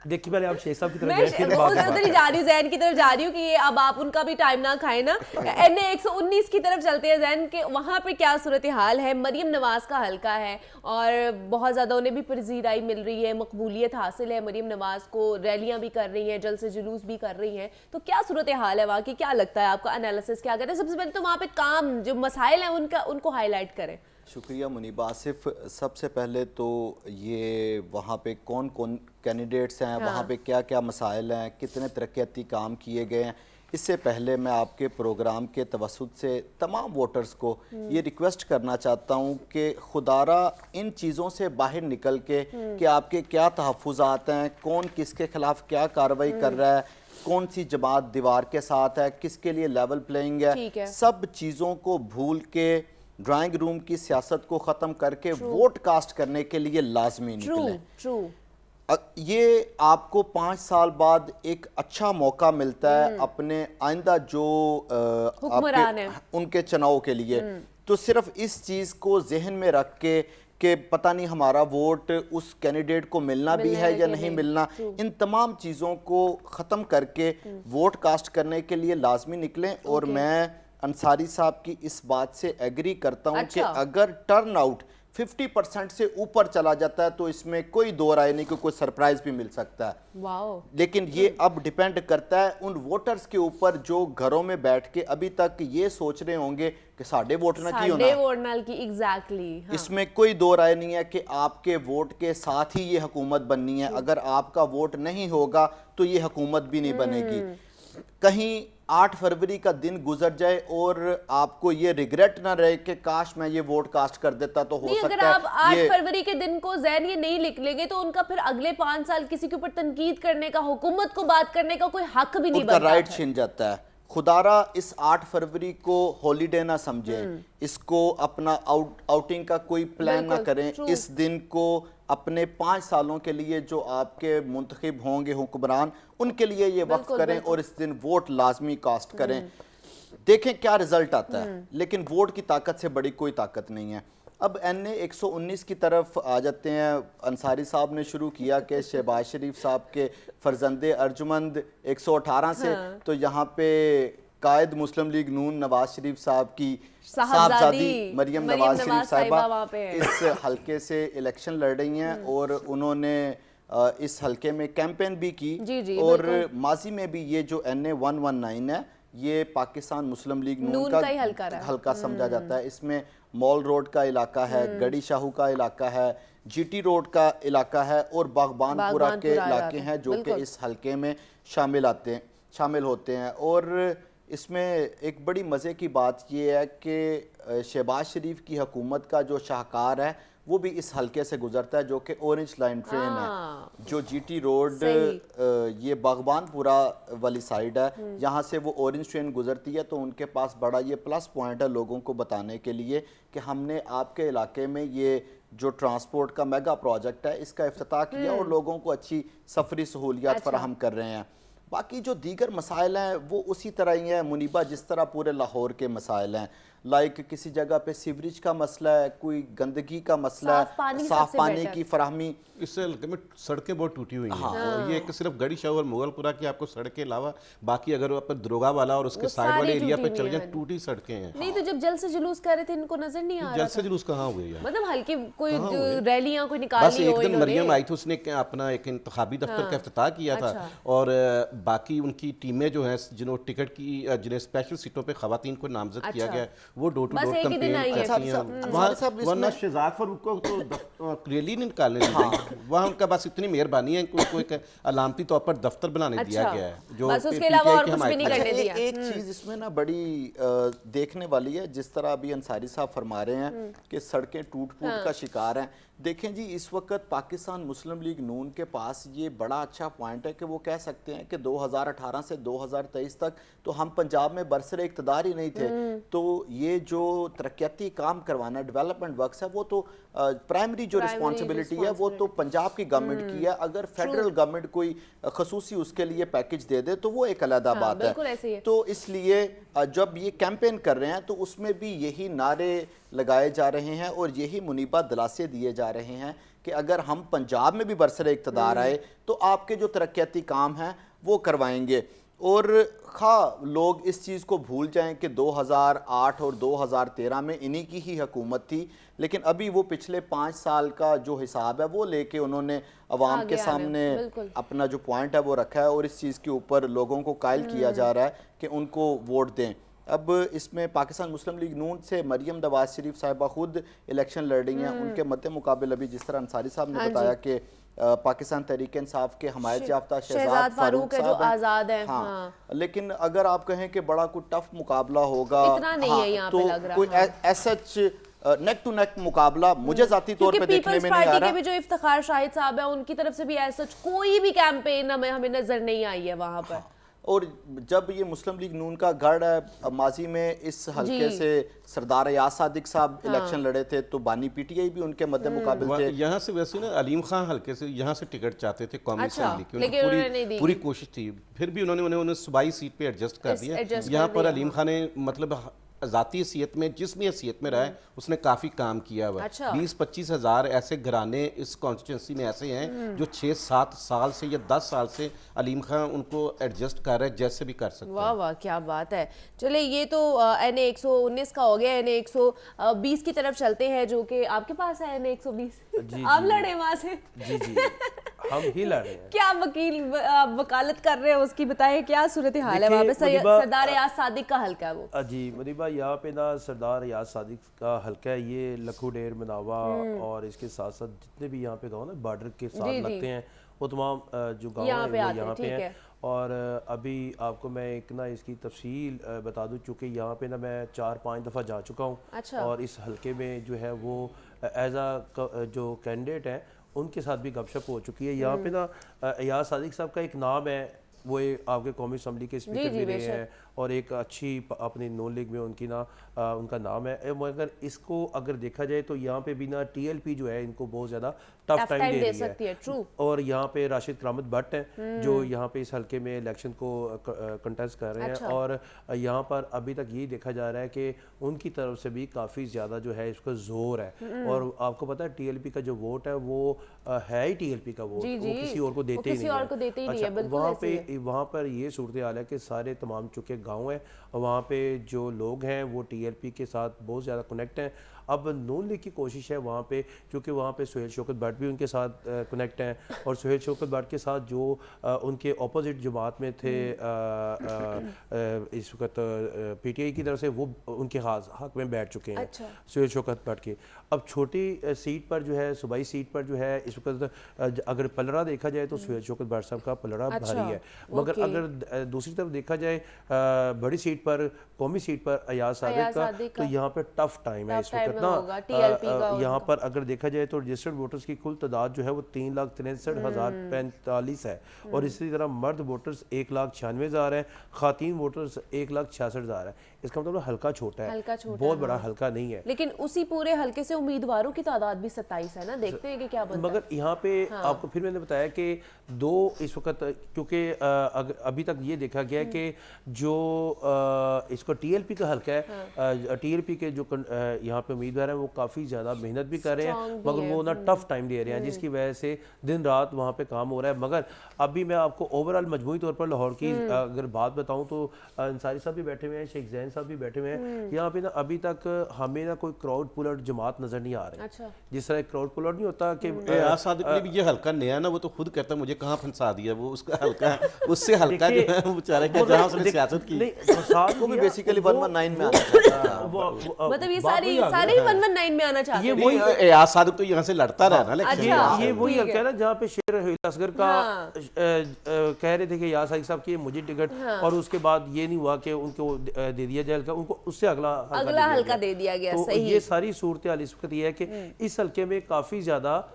देखिए पहले आप शेख साहब की तरफ मैं गए, फिर बाद में उधर ही जा रही हूँ, जैन की तरफ जा रही हूँ कि ये अब आप उनका भी टाइम ना खाएं ना। NA 119 की तरफ चलते हैं जैन के, वहाँ पे क्या सूरत हाल है। मरियम नवाज का हल्का है और बहुत ज़्यादा उन्हें भी पजीराई मिल रही है, मकबूलियत हासिल है मरियम नवाज को, रैलियाँ भी कर रही हैं, जल्द से जुलूस भी कर रही हैं, तो क्या सूरत हाल है वहाँ की, क्या लगता है आपका एनालिसिस क्या कहते हैं? सबसे पहले तो वहाँ पे काम जो मसाइल हैं उनको हाईलाइट करें। शुक्रिया मुनीबा आसिफ। सबसे पहले तो ये वहाँ पे कौन कौन कैंडिडेट्स हैं, वहाँ पे क्या क्या मसाइल हैं, कितने तरक्याती काम किए गए हैं, इससे पहले मैं आपके प्रोग्राम के तवस्सुत से तमाम वोटर्स को ये रिक्वेस्ट करना चाहता हूँ कि खुदारा इन चीज़ों से बाहर निकल के कि आपके क्या तहफ़्फ़ुज़ात हैं, कौन किसके खिलाफ क्या कार्रवाई कर रहा है, कौन सी जमात दीवार के साथ है, किसके लिए लेवल प्लेइंग है, सब चीज़ों को भूल के ड्राइंग रूम की सियासत को ख़त्म करके वोट कास्ट करने के लिए लाजमी निकलें। ये आपको 5 साल बाद एक अच्छा मौका मिलता है अपने आइंदा जो आपके उनके चुनाव के लिए। तो सिर्फ इस चीज़ को जहन में रख के कि पता नहीं हमारा वोट उस कैंडिडेट को मिलना भी है या नहीं मिलना, इन तमाम चीज़ों को ख़त्म करके वोट कास्ट करने के लिए लाजमी निकलें। और मैं अंसारी साहब की इस बात से एग्री करता हूं कि अगर टर्न आउट 50% से ऊपर चला जाता है तो इसमें कोई दो राय नहीं कि कोई सरप्राइज भी मिल सकता है। लेकिन ये अब डिपेंड करता है उन वोटर्स के ऊपर जो घरों में बैठ के अभी तक ये सोच रहे होंगे कि साढ़े वोट ना की होना, एग्जैक्टली इसमें कोई दो राय नहीं है कि आपके वोट के साथ ही ये हुकूमत बननी है। अगर आपका वोट नहीं होगा तो ये हुकूमत भी नहीं बनेगी। कहीं 8 फरवरी का दिन गुजर जाए और आपको ये रिग्रेट ना रहे कि काश मैं ये वोट कास्ट कर देता तो हो सकता है। अगर आप 8 फरवरी के दिन को ज़हन ये नहीं लिख लेंगे तो उनका फिर अगले 5 साल किसी के ऊपर तनकीद करने का, हुकूमत को बात करने का कोई हक भी नहीं बनता, उनका राइट छिन जाता है। खुदारा इस 8 फरवरी को हॉलीडे ना समझें, इसको अपना आउटिंग का कोई प्लान ना करें। इस दिन को अपने 5 सालों के लिए जो आपके मुंतखब होंगे हुक्मरान, उनके लिए ये वक्फ करें और इस दिन वोट लाजमी कास्ट करें। देखें क्या रिजल्ट आता है, लेकिन वोट की ताकत से बड़ी कोई ताकत नहीं है। अब NA 119 की तरफ आ जाते हैं। अंसारी साहब ने शुरू किया कि शहबाज शरीफ साहब के फर्जंदे अर्जुमंद 118 से, तो यहाँ पे कायद मुस्लिम लीग नून नवाज शरीफ साहब की साहबजादी मरियम नवाज शरीफ साहिबा इस हलके से इलेक्शन लड़ रही हैं और उन्होंने इस हलके में कैंपेन भी की। और माजी में भी ये जो NA 119 है ये पाकिस्तान मुस्लिम लीग नून का हल्का समझा जाता है। इसमें मॉल रोड का इलाका है, गड़ी शाहू का इलाका है, GT रोड का इलाका है और बागबानपुरा के इलाके हैं जो कि इस हलके में शामिल होते हैं। और इसमें एक बड़ी मज़े की बात यह है कि शहबाज शरीफ की हुकूमत का जो शाहकार है वो भी इस हलके से गुजरता है, जो कि ऑरेंज लाइन ट्रेन है, जो GT रोड ये बागबानपुरा वाली साइड है, यहाँ से वो ऑरेंज ट्रेन गुजरती है। तो उनके पास बड़ा ये प्लस पॉइंट है लोगों को बताने के लिए कि हमने आपके इलाके में ये जो ट्रांसपोर्ट का मेगा प्रोजेक्ट है इसका इफ्तिताह किया और लोगों को अच्छी सफरी सहूलियात फराहम कर रहे हैं। बाकी जो दीगर मसाइल हैं वो उसी तरह ही हैं मुनीबा जिस तरह पूरे लाहौर के मसाइल हैं। लाइक किसी जगह पे सीवरेज का मसला है, कोई गंदगी का मसला है, साफ पानी की फराहमी। इससे हल्के में सड़कें बहुत टूटी हुई हैं। और ये सिर्फ गड़ी शाह और मुगलपुरा की आपको सड़कें अलावा बाकी अगर आप दरोगा वाला और उसके साइड वाले एरिया पे चल जाए टूटी सड़कें हैं। नहीं तो जब जल से जुलूस कर रहे थे इनको नजर नहीं आ रहा। जल से जुलूस कहाँ हुए यार? मतलब हल्की कोई रैलियां कोई निकाल ली हो। बस एक दिन मरियम आई थी, उसने अपना एक इंतखाबी दफ्तर का इफ्तिताह किया था और बाकी उनकी टीमें जो हैं जिन्होंने टिकट की जिन्हें स्पेशल सीटों पे खवातीन को नामजद किया गया वो डोर टू डोर वरना शहजाद फरूक को तो रैली नहीं निकालने दी गई। वहाँ उनका बस इतनी मेहरबानी है कि उनको एक अलामती तौर पर दफ्तर बनाने दिया गया है जो बस उसके अलावा और कुछ भी नहीं करने दिया। एक चीज इसमें ना बड़ी देखने वाली है, जिस तरह अभी अंसारी साहब फरमा रहे हैं कि सड़कें टूट फूट का शिकार हैं। देखें जी, इस वक्त पाकिस्तान मुस्लिम लीग नून के पास ये बड़ा अच्छा पॉइंट है कि वो कह सकते हैं कि 2018 से 2023 तक तो हम पंजाब में बरसरे इक़्तिदार ही नहीं थे, तो ये जो तरक्याती काम करवाना डेवलपमेंट वर्क्स है वो तो प्राइमरी जो रिस्पॉन्सिबिलिटी है वो तो पंजाब की गवर्नमेंट की है। अगर फेडरल गवर्नमेंट कोई खसूसी उसके लिए पैकेज दे दे तो वो एक अलग बात है। तो इसलिए जब ये कैंपेन कर रहे हैं तो उसमें भी यही नारे लगाए जा रहे हैं और यही मुनीबा दिलासे दिए जा जा रहे हैं कि अगर हम पंजाब में भी बरसरे इक़्तिदार आए तो आपके जो तरक्याती काम हैं वो करवाएंगे। और लोग इस चीज़ को भूल जाएं कि 2008 और 2013 में इन्हीं की ही हुकूमत थी, लेकिन अभी वो पिछले 5 साल का जो हिसाब है वो लेके उन्होंने अवाम के सामने अपना जो पॉइंट है वो रखा है और इस चीज़ के ऊपर लोगों को कायल किया जा रहा है कि उनको वोट दें। अब इसमें पाकिस्तान मुस्लिम लीग नून से मरियम नवाज शरीफ साहिबा खुद इलेक्शन लड़ रही हैं। उनके मद्दे मुकाबिल अभी जिस तरह अंसारी साहब ने बताया कि पाकिस्तान तहरीक इंसाफ के हमायत याफ्ता शहजाद फारूक जो आज़ाद हैं, हाँ। लेकिन अगर आप कहें कि बड़ा कोई टफ मुकाबला होगा, इतना नहीं है यहाँ पे लग रहा, कोई सच नेक टू नेक मुकाबला मुझे जाती तौर पे देखने में नहीं आ रहा। के भी जो इफ्तिखार शाहिद साहब है उनकी तरफ से भी ऐसा कोई भी कैंपेन हमें नजर नहीं आई है वहां पर। और जब ये मुस्लिम लीग नून का गढ़ है, माजी में इस हल्के से सरदार अयाज सादिक साहब इलेक्शन लड़े थे तो बानी पीटीआई भी उनके मध्य मुकाबले थे। यहाँ से वैसे ना अलीम खान हल्के से यहाँ से टिकट चाहते थे कौमी असेंबली की, लेकिन उन्होंने पूरी कोशिश थी, फिर भी उन्होंने सूबाई सीट पे एडजस्ट कर दिया। यहाँ पर अलीम खान ने मतलब ज़ाती हैसियत में जिस भी हैसियत में रहा है उसने काफ़ी काम किया हुआ है। 20-25 हज़ार ऐसे घराने इस कॉन्स्टिट्यूंसी में ऐसे हैं जो 6-7 साल से या 10 साल से अलीम खान उनको एडजस्ट कर रहे हैं जैसे भी कर सकते हैं। वाह वाह क्या बात है। चले ये तो NA 119 का हो गया, NA 120 की तरफ चलते हैं जो कि आपके पास है NA 120। आप लड़े वहां से? जी जी हम ही लड़ रहे हैं। क्या वकील वकालत कर रहे हैं उसकी, बताइए क्या सूरत हाल है वहाँ पे? सरदार अयाज सादिक का हल्का है वो। जी मुनीबा, यहाँ पे ना सरदार अयाज सादिक का हल्का है, ये लखू डेर मनावा और इसके साथ साथ जितने भी यहाँ पे गाँव ना बॉर्डर के साथ लगते हैं वो तमाम जो गाँव है वो यहाँ पे हैं। और अभी आपको मैं एक ना इसकी तफसील बता दूं, चूँकि यहाँ पे ना मैं 4-5 दफ़ा जा चुका हूँ और इस हल्के में जो है वो एज आ जो कैंडिडेट हैं उनके साथ भी गपशप हो चुकी है। यहाँ पे ना अयाज सादिक साहब का एक नाम है, वो आपके कौमी असम्बली के स्पीकर भी रहे हैं और एक अच्छी अपनी नून लीग में उनकी ना उनका नाम है। मगर इसको अगर देखा जाए तो यहाँ पे भी ना TLP जो है इनको बहुत ज़्यादा टफ टाइम दे रही है। ट्रू। और यहाँ पे राशिद करामत भट्ट हैं जो यहाँ पे इस हल्के में इलेक्शन को कंटेस्ट कर रहे हैं और यहाँ पर अभी तक यही देखा जा रहा है कि उनकी तरफ से भी काफ़ी ज़्यादा जो है इसको जोर है। और आपको पता है TLP का जो वोट है वो है ही TLP का वोट, वो किसी और को देते ही नहीं है। वहाँ पर ये सूरत हाल है कि सारे तमाम चुके गाँव हैं, वहाँ पे जो लोग हैं वो TLP के साथ बहुत ज़्यादा कनेक्ट हैं। अब नून लीग की कोशिश है वहाँ पे, क्योंकि वहाँ पे सुहेल शौकत भट्ट भी उनके साथ कनेक्ट हैं और सुहेल शौकत भट्ट के साथ जो उनके अपोजिट जमात में थे इस वक्त PTI की तरफ से, वो उनके हक में बैठ चुके हैं सुहेल शौकत भट्ट के। अब छोटी सीट पर जो है सूबाई सीट पर जो है इस वक्त अगर पलड़ा देखा जाए तो सुहेल शौकत भट्ट साहब का पलड़ा भारी है, मगर अगर दूसरी तरफ देखा जाए बड़ी सीट पर कौमी सीट पर अयाज सादिक का तो यहाँ पे टफ टाइम है इस वक्त ना। यहाँ पर अगर देखा जाए तो रजिस्टर्ड वोटर्स की कुल तादाद जो है वो 3,63,045 है और इसी तरह मर्द वोटर्स 1,96,000 है, खातीन वोटर्स 1,66,000 है। इसका मतलब हल्का छोटा है, बहुत बड़ा हल्का नहीं है। लेकिन उसी पूरे हल्के से उम्मीदवारों की तादाद भी 27 है ना, देखते हैं कि क्या बनता है। मगर यहाँ पे आपको फिर मैंने बताया कि दो इस वक्त, क्योंकि अभी तक ये देखा गया है कि जो इसको TLP का हल्का है, TLP के जो यहाँ पे उम्मीदवार हैं वो काफ़ी ज़्यादा मेहनत भी कर रहे हैं, मगर वो ना टफ टाइम दे रहे हैं जिसकी वजह से दिन रात वहाँ पे काम हो रहा है। मगर अभी मैं आपको ओवरऑल मजमूई तौर पर लाहौर की अगर बात बताऊँ तो अंसारी साहब भी बैठे हुए हैं, शेख जैन साहब भी बैठे हुए हैं। यहाँ पे ना अभी तक हमें ना कोई क्राउड पुलर जमात नजर नहीं आ रही। जिस तरह क्राउड पुलर नहीं होता कि सादिक ने भी ये हल्का नया ना, वो तो खुद कहता है मुझे कहाँ फंसा दिया, वो उसका हल्का है, उससे हल्का जो है वो बेचारे का जहाँ उसने सियासत की को भी बेसिकली 119 में आना, मतलब ये सारे 119 में आना चाहते हैं। ये वही अयाज सादिक तो यहाँ से लड़ता रहा ना। ये वही हल्का है ना जहाँ पे शेर असगर का कह रहे थे कि अयाज सादिक साहब की मुझे टिकट, और उसके बाद ये नहीं हुआ कि उनको दे दिया जाए हल्का, उनको उससे अगला हल्का दे दिया गया। तो ये सारी सूरत हाल इस वक्त ये है कि इस हल्के में काफ़ी ज़्यादा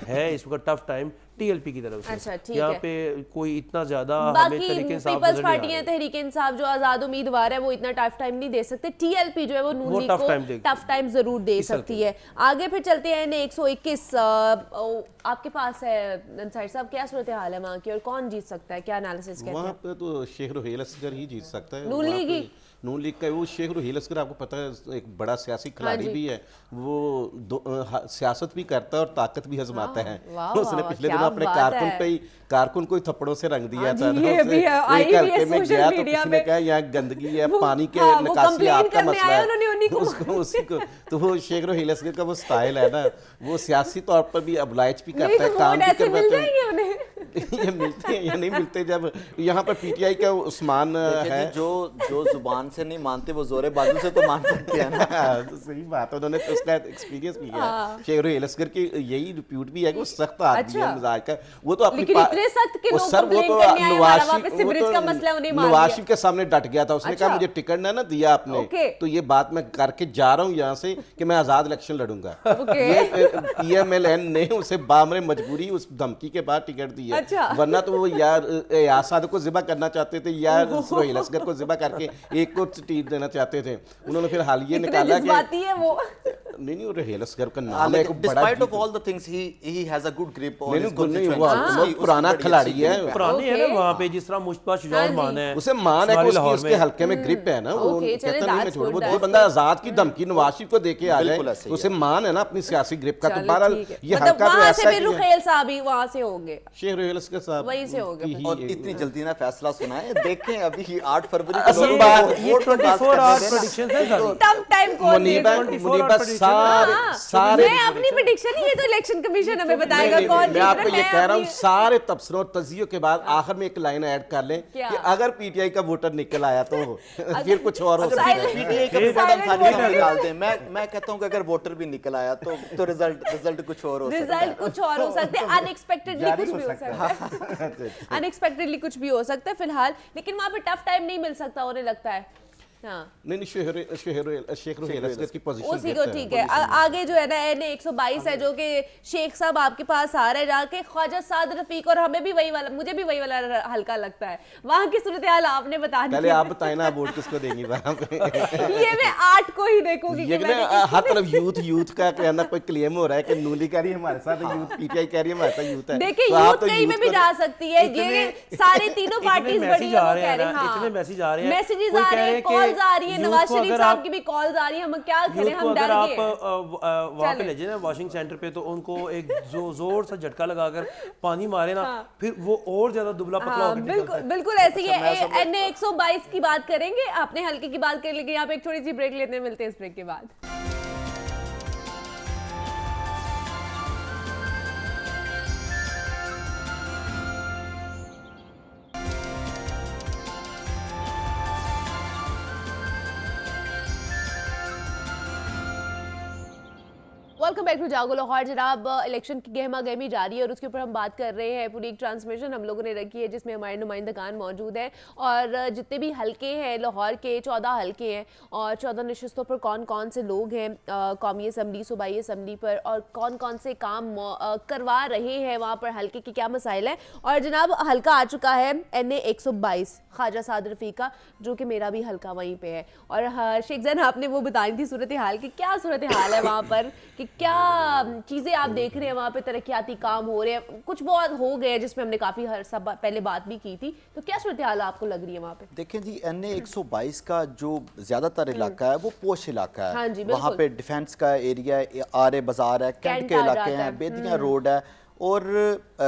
है इस वक्त टफ टाइम, टीएलपी की तरफ से। अच्छा, ठीक यहाँ है। पे कोई इतना ज्यादा हमें बाकी तरीके इंसाफ पीपल्स नजर नहीं आ पार्टी रहा है, है। तहरीक इंसाफ जो आजाद उम्मीदवार है वो इतना टफ टाइम नहीं दे सकते। टीएलपी जो है वो नून लीग tough को time देगी। टफ टाइम जरूर दे इस सकती है। आगे फिर चलते हैं 121 आपके पास है अंसारी साहब, क्या सूरत हाल है वहाँ की और कौन जीत सकता है, क्या एनालिसिस कहते वहाँ हैं? पे तो शेख रोहेल असगर ही जीत सकता है। नून वहाँ लीग पे ही? नून लीग का वो शेख रोहेल असगर आपको पता है एक बड़ा सियासी खिलाड़ी भी है, वो सियासत भी करता है और ताकत भी आजमाता है। वाह, उसने वाह, पिछले क्या दिनों अपने बात कारकुन को ही थप्पड़ों से रंग दिया था। जी, ये भी है, वो आई एक भी है हल्के में सोशल गया तो मीडिया किसी ने में। कहा यहाँ गंदगी है, वो- पानी के हाँ, वो निकासी complain आपका करने मसला आए, है, उन्होंने उन्हीं को- उसको उसी को तो वो शेख रोहेल असगर का वो स्टाइल है ना, वो सियासी तौर पर भी oblige भी करता है, नहीं, काम वोट भी ऐसे मिल करवाता है। जाएंगे उन्हें। ये मिलते हैं या नहीं मिलते? जब यहाँ पर पीटीआई का उस्मान देखिए है, जी, जो जुबान से नहीं मानते वो जोरे बाजू से तो मान सकते हैं ना। तो सही बात है, उन्होंने तो उसका एक्सपीरियंस भी किया है। शेख रोहेल असगर की यही रिप्यूट भी है कि वो सख्त आदमी है मिजाज का। वो तो अपनी लेकिन इतने सख्त कि वो लोग सर वो complain तो करने आए, हमारा वहाँ पे वो सीवरेज तो का मसला उन्हें मार नवाज दिया। शरीफ के सामने डट गया था। उसने कहा अच्छा। मुझे टिकट ना दिया आपने, ओके। तो ये बात मैं करके जा रहा हूँ यहाँ से कि मैं आजाद इलेक्शन लड़ूंगा। ओके। ये पीएमएलएन ने उसे बामरे मजबूरी उस धमकी के बाद टिकट दी है, अच्छा। वरना तो वो यार आसाद को जिबा करना चाहते थे, यार रोहेल असगर को जिबा करके एक को टीट देना चाहते थे। उन्होंने फिर हाल ये इतने निकाला कि जज्बाती है वो। नहीं वो रोहेल असगर का नाम है, एक बड़ा despite of all the things he has a good grip on नहीं नहीं वो बहुत पुराना खिलाड़ी है, पुराने है ना Okay. वहाँ पे, जिस तरह मुश्तबा शुजाउर मान है, उसे मान है कि शुमारी लाहौर उसके में। हल्के में ग्रिप है ना, वो Okay, चले, कहता नहीं मैं that's छोड़, good, वो जो that's बंदा आजाद की धमकी नवाज शरीफ को देके आ बिल्कुल जाए ऐसे ही उसे मान है ना अपनी सियासी ग्रिप का। तो चलो, बहरहाल ठीक है। ये मतलब हल्का तो वहाँ से ऐसा फिर ही है। रुखेल साहब ही वहाँ से होंगे, शेख रोहेल असगर साहब वहीं से होगा की फिर। ही और एक- इतनी जल्दी ना फैसला सुनाए, देखें अभी 8 फरवरी असल लोगों बात को ये वोट तो पास 24 करने आवर देना। प्रेडिक्शन है सारी। टफ टाइम को मुनीबा 24 मुनीबा और सारे हाँ, सारे मैं अपनी प्रेडिक्शन ही, ये तो इलेक्शन कमीशन हमें नहीं, बताएगा नहीं, कौन मैं जीत आपको रहा ये है। कह रहा हूँ अपनी- सारे तबसरों और तजियों के बाद आखिर में एक लाइन ऐड कर लें क्या? कि अगर पीटीआई का वोटर निकल आया तो फिर कुछ और हो अगर सकता है। पीटीआई का Silent रिजल्ट सारी voter। निकाल दें, मैं कहता हूं कि अगर वोटर भी निकल आया तो रिजल्ट कुछ और हो सकता रिजल्ट है। कुछ और हो सकते हैं, अनएक्सपेक्टेडली जारी कुछ हो भी हो सकता सकता है, अनएक्सपेक्टेडली कुछ भी हो सकता है फिलहाल। लेकिन वहाँ पे टफ टाइम नहीं मिल सकता उन्हें लगता है। हाँ, नहीं शेख रोहेल असगर की पोजीशन उसी को ठीक है। आगे जो है ना NA 122 है, जो कि शेख साहब आपके पास आ रहे हैं, जाके ख्वाजा साद रफीक, और हमें भी वही वाला, मुझे भी वही वाला हल्का लगता है। वहाँ की सूरत हाल आपने बता दी। पहले आप बताएं ना, वोट किसको देंगी वहाँ पे? ये मैं 8 को ही देखूंगी कि ये मैंने ना हर तरफ यूथ का कहना कोई क्लेम हो रहा है कि नूली कह रही है हमारे साथ, यूथ पीटीआई कह रही है हमारे साथ यूथ है। देखिए तो आप यूथ तो कहीं में youth भी को- जा सकती है, ये सारे तीनों पार्टीज बड़ी मैसेज है, आ वो रहे कह हैं रहे हैं। ना, हाँ, इतने मैसेज आ रहे हैं, मैसेजेस कोई आ कह रहे रहे हैं, हैं कि कॉल्स आ रही है, youth नवाज को शरीफ अगर साहब आप- की भी कॉल्स आ रही है, हम क्या करें, यूथ को हम अगर डर आप गए हैं। वहाँ पे चलें। ले जाए ना वॉशिंग सेंटर पे, तो उनको एक जोर सा झटका लगाकर पानी मारे ना, फिर वो और ज्यादा दुबला पतला हाँ, होकर निकलता है। बिल्कुल ऐसे ही है। NA 122 की बात करेंगे, आपने हल्के की बात कर ली। यहाँ पे एक थोड़ी सी ब्रेक लेते हैं, मिलते हैं इस ब्रेक के बाद। वेलकम बैक टू जागो लाहौर। जनाब, इलेक्शन की गहमा गहमी जारी है और उसके ऊपर हम बात कर रहे हैं। पूरी एक ट्रांसमिशन हम लोगों ने रखी है जिसमें हमारे नुमाइंदगान मौजूद हैं, और जितने भी हलके हैं लाहौर के 14 हलके हैं, और 14 नशिस्तों पर कौन कौन से लोग हैं कौमी असम्बली, सूबाई असम्बली पर, और कौन कौन से काम करवा रहे हैं वहाँ पर, हलके के क्या मसाइल हैं। और जनाब हलका आ चुका है NA 122 ख्वाजा साद रफीक का, जो कि मेरा भी हलका वहीं पे है। और शेख जैन, आपने वो बताई थी सूरत हाल की, क्या सूरत हाल है वहाँ पर, कि क्या चीज़ें आप देख रहे हैं वहाँ पे, तरक्याती काम हो रहे हैं, कुछ बहुत हो गए हैं जिसमें हमने काफ़ी पहले बात भी की थी, तो क्या सूरत हाल आपको लग रही है वहाँ पे? देखें जी, NA 122 का जो ज्यादातर इलाका है वो पोश इलाका है। हाँ जी, वहाँ बिल्कुल। पे डिफेंस का एरिया है, आरे बाजार है, कैंट के आ इलाके जाता हैं, है। बेदियाँ रोड है, और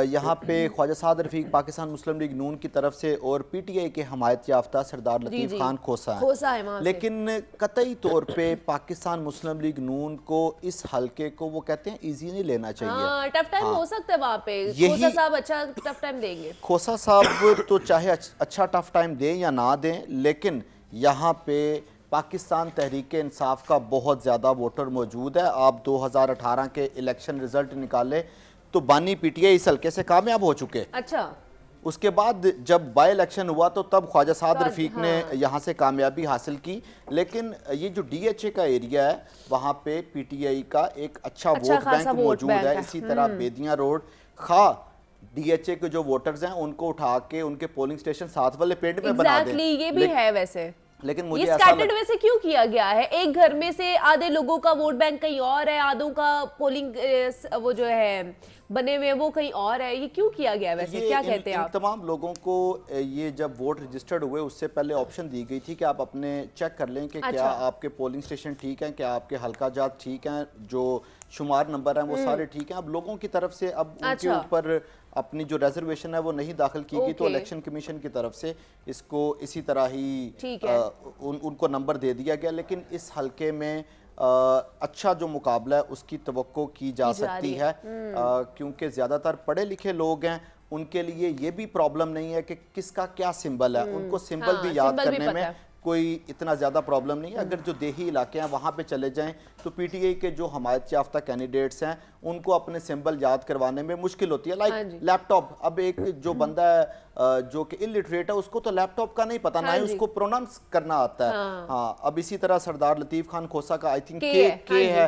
यहाँ पे ख्वाजा साद रफीक पाकिस्तान मुस्लिम लीग नून की तरफ से और PTI के हमायत याफ्ता सरदार लतीफ़ जी। खान खोसा है वहाँ से। लेकिन कतई तौर पे पाकिस्तान मुस्लिम लीग नून को इस हलके को वो कहते हैं इजी नहीं लेना चाहिए। हाँ, टफ टाइम हो सकता है वहाँ पे। यही- खोसा साहब अच्छा टफ टाइम देंगे। खोसा साहब तो चाहे अच्छा टफ टाइम दें या ना दें, लेकिन यहाँ पे पाकिस्तान तहरीक इंसाफ का बहुत ज़्यादा वोटर मौजूद है। आप 2018 के इलेक्शन रिजल्ट निकाले तो बानी PTI इस हल्के से कामयाब हो चुके। अच्छा, उसके बाद जब बाई इलेक्शन हुआ तो तब ख्वाजा साद रफीक ने हाँ। यहाँ से कामयाबी हासिल की, लेकिन ये जो DHA का एरिया है वहाँ पे PTI का एक अच्छा वोट खासा बैंक वोट मौजूद बैंक है। है। इसी तरह बेदियाँ रोड खा DHA के जो वोटर्स हैं उनको उठा के उनके पोलिंग स्टेशन साथ वाले पेड़ में बना दें। ये भी है वैसे, लेकिन ये मुझे ऐसा स्कैटर्ड वैसे क्यों किया गया है? एक घर में से आधे लोगों का वोट बैंक कहीं और है, आधों का पोलिंग वो जो है बने हुए वो कहीं और है, ये क्यों किया गया वैसे? क्या कहते हैं आप? तमाम लोगों को ये जब वोट रजिस्टर्ड हुए उससे पहले ऑप्शन दी गई थी कि आप अपने चेक कर लें कि क्या आपके पोलिंग स्टेशन ठीक हैं, क्या आपके हल्का जात ठीक हैं, जो शुमार नंबर हैं वो सारे ठीक हैं। अब लोगों की तरफ से अब उनके ऊपर अपनी जो रिजर्वेशन है वो नहीं दाखिल की गई, तो इलेक्शन कमीशन की तरफ से इसको इसी तरह ही उनको नंबर दे दिया गया। लेकिन इस हल्के में अच्छा जो मुकाबला है उसकी तवक्को की जा सकती है, क्योंकि ज़्यादातर पढ़े लिखे लोग हैं, उनके लिए ये भी प्रॉब्लम नहीं है कि किसका क्या सिंबल है, उनको सिंबल भी याद करने में कोई इतना ज़्यादा प्रॉब्लम नहीं है। अगर जो देही इलाके हैं वहाँ पे चले जाएं तो PTI के जो हमायत याफ्ता कैंडिडेट्स हैं उनको अपने सिंबल याद करवाने में मुश्किल होती है। लाइक लैपटॉप, अब एक जो बंदा है जो कि इलिटरेट है उसको तो लैपटॉप का नहीं पता, ना ही उसको प्रोनाउंस करना आता है। हाँ, अब इसी तरह सरदार लतीफ़ खान खोसा का आई थिंक के है,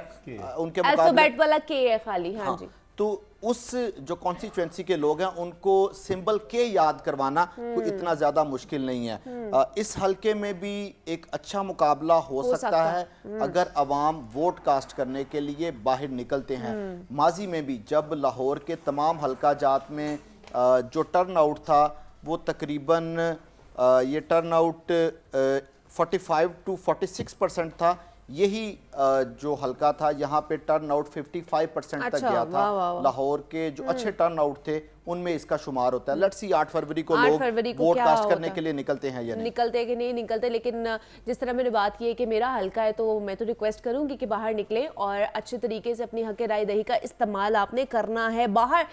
उनके मुकाबले वाला के है खाली। हाँ जी, तो उस जो कॉन्स्टिट्यूएंसी के लोग हैं उनको सिंबल के याद करवाना कोई इतना ज़्यादा मुश्किल नहीं है। इस हल्के में भी एक अच्छा मुकाबला हो सकता है अगर अवाम वोट कास्ट करने के लिए बाहर निकलते हैं। माजी में भी जब लाहौर के तमाम हल्का जात में जो टर्न आउट था वो तकरीबन ये टर्न आउट 45 to 46% था। यही जो हल्का था यहाँ पे टर्न आउट 55% तक गया था। लाहौर के जो अच्छे टर्न आउट थे उनमें इसका शुमार होता है। लेट्स सी 8 फरवरी को लोग वोट कास्ट करने के लिए निकलते हैं या नहीं निकलते कि नहीं निकलते। लेकिन जिस तरह मैंने बात की है कि मेरा हल्का है तो मैं तो रिक्वेस्ट करूंगी कि बाहर निकलें और अच्छे तरीके से अपनी हक राय दही का इस्तेमाल आपने करना है। बाहर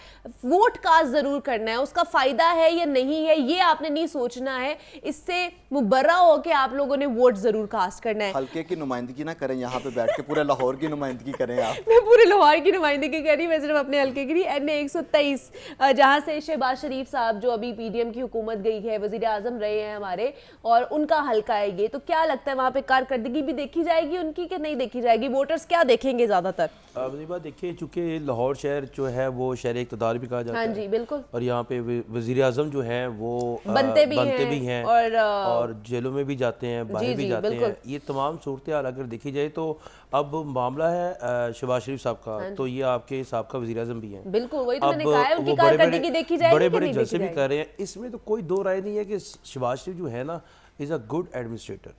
वोट कास्ट जरूर करना है, उसका फायदा है या नहीं है ये आपने नहीं सोचना है, इससे मुबर्रा हो के आप लोगों ने वोट जरूर कास्ट करना है। हल्के की नुमाइंदगी ना करें यहाँ पे बैठ के, पूरे लाहौर की नुमाइंदगी करें आप। मैं पूरे लाहौर की नुमाइंदगी कर रही, मैं सिर्फ अपने हल्के की नहीं। NA 123 जहाँ से शहबाज शरीफ साहब जो अभी PDM की हुकूमत गई है, वजीर आजम रहे हैं हमारे, और उनका हल्का है ये, तो क्या लगता है वहाँ पे कारकर्दगी भी देखी जाएगी उनकी कि नहीं देखी जाएगी? वोटर्स क्या देखेंगे ज्यादातर? बात देखिए, चूंकि लाहौर शहर जो है वो शहर इक़्तिदार भी कहा जाता है। हाँ जी बिल्कुल। और यहाँ पे वजीर आजम जो है वो बनते भी हैं और जेलों में भी जाते हैं, बाहर भी जाते हैं। ये तमाम सूरत हाल अगर देखी जाए तो अब मामला है शहबाज शरीफ साहब का, तो ये आपके साहब का वजीर आजम भी हैं। बिल्कुल, वही तो मैंने कहा है, उनकी कारकर्दगी देखी जाएगी, बड़े बड़े जलसे भी कर रहे हैं। इसमें तो कोई दो राय नहीं है कि शहबाज शरीफ जो है ना इज़ अ गुड एडमिनिस्ट्रेटर।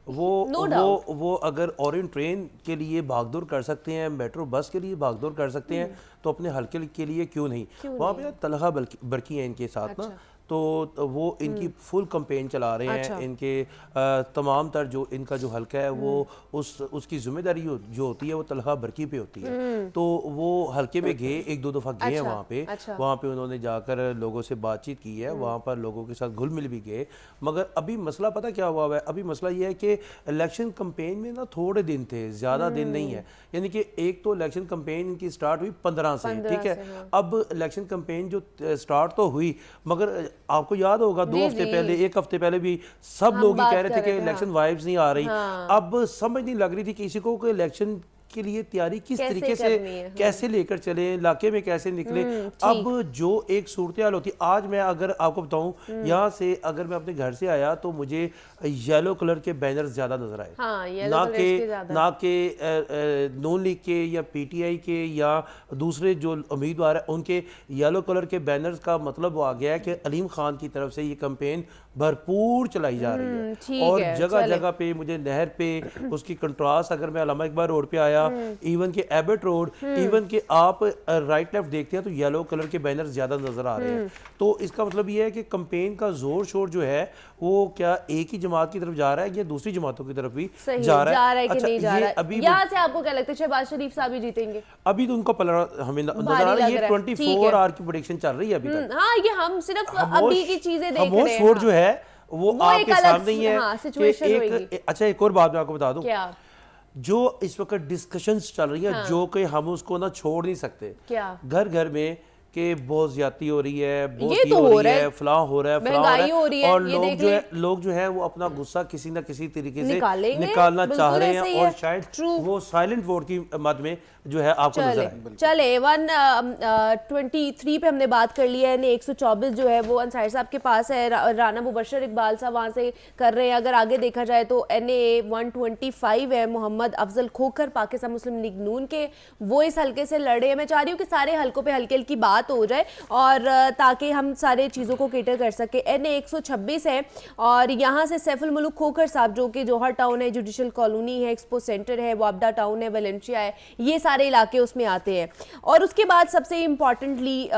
वो अगर ऑरेंज ट्रेन के लिए भागदौड़ कर सकते हैं, मेट्रो बस के लिए भागदौड़ कर सकते हैं, तो अपने हल्के के लिए क्यों नहीं? वहाँ पे तलहा बरकी है इनके साथ ना, तो वो इनकी फुल कैंपेन चला रहे हैं। इनके तमाम तर जो इनका जो हल्का है वो उसकी जिम्मेदारी जो होती है वो तलहा बरकी पे होती है। तो वो हल्के में गए, एक दो दफ़ा गए हैं वहाँ पे। वहाँ पे उन्होंने जाकर लोगों से बातचीत की है, वहाँ पर लोगों के साथ घुल मिल भी गए। मगर अभी मसला पता क्या हुआ है? अभी मसला ये है कि इलेक्शन कैंपेन में ना थोड़े दिन थे, ज़्यादा दिन नहीं है। यानी कि एक तो इलेक्शन कैंपेन इनकी स्टार्ट हुई 15 से, ठीक है। अब इलेक्शन कैंपेन जो स्टार्ट तो हुई, मगर आपको याद होगा 2 हफ्ते पहले, 1 हफ्ते पहले भी सब लोग ये कह रहे थे कि इलेक्शन वाइब्स नहीं आ रही। अब समझ नहीं लग रही थी किसी को कि इलेक्शन के लिए तैयारी किस तरीके से कैसे लेकर चले, इलाके में कैसे निकले। अब जो एक सूरत हाल होती है, आज मैं अगर आपको बताऊं, यहाँ से अगर मैं अपने घर से आया तो मुझे येलो कलर के बैनर ज्यादा नजर आए। ना के नून लीग के या PTI के या दूसरे जो उम्मीदवार है उनके येलो कलर के बैनर्स का मतलब वो आ गया है कि अलीम खान की तरफ से ये कैंपेन भरपूर चलाई जा रही है। और जगह जगह पे मुझे नहर पे उसकी कंट्रास्ट, अगर मैं अल्लामा इकबाल रोड पे आया, इवन के एबट रोड, इवन के आप राइट लेफ्ट देखते हैं तो येलो कलर के बैनर ज्यादा नजर आ रहे हैं। तो इसका मतलब ये है कि कैंपेन का जोर शोर जो है वो क्या एक ही जमात की तरफ जा रहा है या दूसरी जमातों की तरफ भी जा रहा है? अच्छा, नहीं जा रहा है? अभी यहाँ से आपको क्या लगता है शहबाज शरीफ साहब ही जीतेंगे? अभी तो उनका पलड़ा हमें नजर आ रहा है। ये 24 आवर की प्रेडिक्शन चल रही है अभी तक। हाँ, ये हम सिर्फ अभी की चीजें देख रहे हैं। वोट जो है वो आपके सामने ही है। अच्छा, एक और बात मैं आपको बता दूं, जो इस वक्त डिस्कशंस चल रही है जो कि हम उसको ना छोड़ नहीं सकते। क्या? घर घर में कि बहुत ज्यादती हो रही है, बहुत ये ये तो हो हो रही रहा है, है, फलां हो रहा है, फलां महंगाई हो रही है, और ये लोग जो है वो अपना गुस्सा किसी ना किसी तरीके से निकालेंगे, निकालना चाह बिल्कुल रहे ऐसे ही हैं, और है। शायद True। वो साइलेंट वोट की मद में जो है आपको नजर आए। चले 123 पे हमने बात कर लिया है, 124 जो है वो अंसारी साहब के पास है, राना मुबशर इकबाल साहब वहाँ से कर रहे हैं। अगर आगे देखा जाए तो NA 125 है, मोहम्मद अफजल खोखर पाकिस्तान मुस्लिम लीग नून के, वो इस हल्के से लड़े हैं। मैं चाह रही हूँ कि सारे हल्कों पे हल्के हल्की बात हो जाए और ताकि हम सारे चीज़ों को केटर कर सके। NA 126 है और यहाँ से सैफुल मुल्क खोखर साहब जो कि जौहर टाउन है, जुडिशल कॉलोनी है, एक्सपो सेंटर है, वापडा टाउन है, वेलेंशिया है, ये सारे इलाके उसमें आते हैं। और उसके बाद सबसे इम्पॉर्टेंटली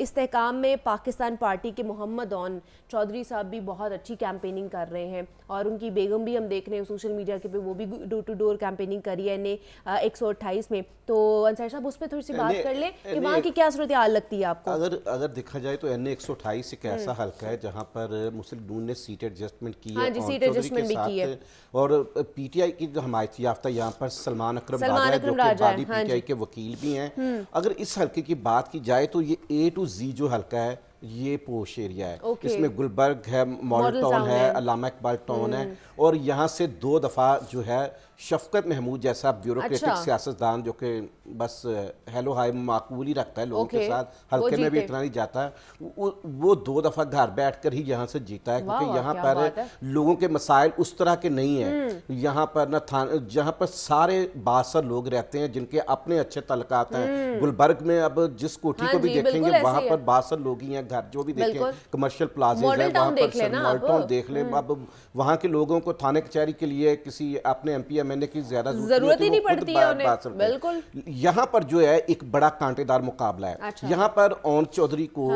इस्तेहकाम में पाकिस्तान पार्टी के मोहम्मद ऑन चौधरी साहब भी बहुत अच्छी कैंपेनिंग कर रहे हैं और उनकी बेगम भी हम देख रहे हैं सोशल मीडिया के पे, वो भी डोर टू डोर कैंपेनिंग करी है ने 128 में। तो अंसारी साहब उस पर थोड़ी सी बात कर ले कि वहाँ की क्या सूरत हाल लगती है आपको? अगर देखा जाए तो NA 128 एक ऐसा हल्का है जहाँ पर मुस्लिम लीग ने सीट एडजस्टमेंट की हाँ है जी, और सीट चौधरी एडजस्टमेंट के भी की है। साथ, और PTI की जो हमायत याफ्ता यहाँ पर सलमान अकरम सलमान राजा है, अकरम जो कि राजा है, बादी हाँ PTI के वकील भी हैं। अगर इस हल्के की बात की जाए तो ये A to Z जो हल्का है ये पोश एरिया है। Okay। इसमें गुलबर्ग है, मॉडल टाउन है, अल्लामा इकबाल टाउन है, और यहाँ से 2 दफ़ा जो है शफकत महमूद जैसा ब्यूरोक्रेटिक अच्छा। सियासतदान जो कि बस हेलो हाय माकूल ही रखता है लोगों के Okay। साथ, वो हल्के में भी जीते। इतना नहीं जाता है, वो 2 दफ़ा घर बैठकर ही यहाँ से जीता है, वाह, क्योंकि यहाँ क्या बात पर है। लोगों के मसाइल उस तरह के नहीं है। यहाँ पर ना जहाँ पर सारे बासर लोग रहते हैं जिनके अपने अच्छे तल्लुकात हैं। गुलबर्ग में अब जिस कोठी हाँ को भी जी, बिल्कुल देखेंगे ऐसे वहाँ ही पर है। बासर लोग ही हैं, घर जो भी देखें, बिल्कुल। कमर्शियल प्लाजेज मॉडल हैं, वहाँ टाउन पर देख लेना मॉडल आप। टाउन देख लें। अब वहाँ के लोगों को थाने कचहरी के लिए किसी अपने MP MNA की ज्यादा जरूरत ही नहीं पड़ती है उन्हें, बासर पे। बिल्कुल। यहाँ पर जो है एक बड़ा कांटेदार मुकाबला है। अच्छा। यहाँ पर ओन चौधरी को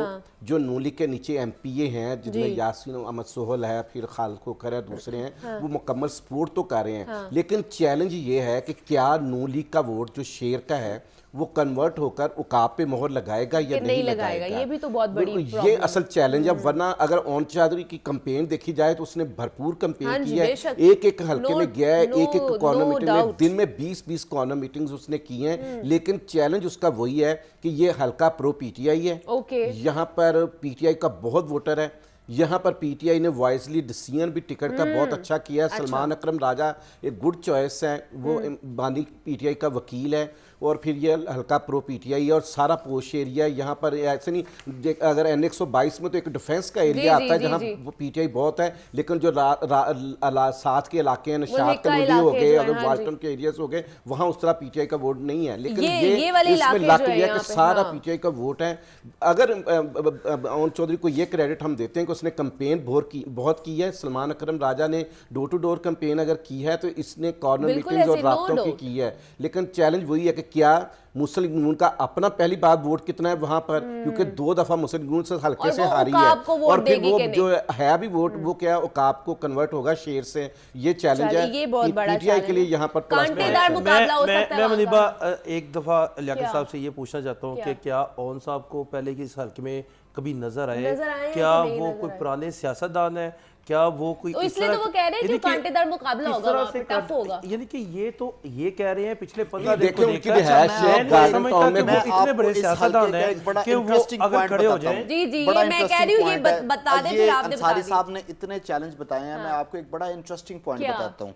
जो नून लीग के नीचे MPA हैं, जिनमें जी। यासीन अहमद सोहल है, फिर खालिद खोखर है, दूसरे हैं, वो मुकम्मल सपोर्ट तो कर रहे हैं, लेकिन चैलेंज ये है कि क्या नून लीग का वोट जो शेर का है वो कन्वर्ट होकर उकाब पे मोहर लगाएगा या कि नहीं लगाएगा? ये भी तो बहुत बड़ी ये प्रॉब्लम असल चैलेंज है। वरना अगर ओन चौधरी की कैंपेन देखी जाए तो उसने भरपूर हाँ कैंपेन जी, की है, बेशक। एक हल्के में गया है, एक कॉर्नर मीटिंग में, doubt। दिन में 20 कॉर्नर मीटिंग्स उसने की हैं, लेकिन चैलेंज उसका वही है कि ये हल्का प्रो PTI है। ओके। यहाँ पर PTI का बहुत वोटर है, यहाँ पर PTI ने वॉइसली डिसीजन भी टिकट का बहुत अच्छा किया है। सलमान अकरम राजा एक गुड चॉइस है, वो बानी PTI का वकील है, और फिर ये हल्का प्रो PTI है और सारा पोश एरिया। यहाँ पर ऐसे नहीं, अगर NA 122 में तो एक डिफेंस का एरिया आता है जहाँ वो PTI बहुत है, लेकिन जो साथ के इलाके हैं, निशात कलोनी हो गए, अगर वाल्टन के एरियाज हो गए, वहाँ उस तरह PTI का वोट नहीं है, लेकिन ये वाले इसमें इलाके लक जो है ये है यहाँ कि पे, सारा हाँ। PTI का वोट है। अगर ओन चौधरी को ये क्रेडिट हम देते हैं कि उसने कैंपेन बहुत की है, सलमान अकरम राजा ने डोर टू डोर कैंपेन अगर की है तो इसने कॉर्नर बिल्कुल मीटिंग्स और ऐसे, no राब्तों की doubt। की है, लेकिन चैलेंज वही है कि क्या मुस्लिम लीग नून का अपना पहली बार वोट कितना है वहां पर, क्योंकि 2 दफा मुस्लिम लीग नून से हल्के और से वो हारी है, उकाब को वोट और फिर देगी वो कि नहीं? जो है भी वोट वो क्या उकाब को कन्वर्ट होगा शेर से, ये चैलेंज चलिए, है। ये बहुत बड़ा PTI के लिए challenge यहाँ पर है। प्लस कांटेदार पॉइंट है। मुकाबला हो सकता है मैं वहाँ मुनीबा का। एक दफ़ा लियाकत क्या? साहब से ये पूछना चाहता हूँ कि क्या ओन साहब को पहले की इस हल्के में कभी नजर आए, नजर आए हैं क्या कि नहीं वो नजर कोई आए? पुराने सियासतदान है, क्या वो कोई तो इस इसलिए तरह तो वो कह रहे हैं कि यानी कांटेदार मुकाबला इस होगा तरह वहाँ से पे, टफ होगा। यानी कि ये कह रहे हैं पिछले 15 दिन देखिए को उनकी देखकर, रिहायश मैं है नहीं गार्डन समझता टाउन कि में। वो इतने बड़े इस सियासतदान हल्के का एक बड़ा हैं कि वो interesting अगर point खड़े हो बताता जाएं। हूं। जी, जी, बड़ा ये मैं कह interesting रही हूँ, ये point है। बता दें, ये फिर आपने अंसारी बता दी। साहब ने इतने चैलेंज बताए हैं, मैं आपको एक बड़ा इंटरेस्टिंग पॉइंट क्या? बताता हूँ।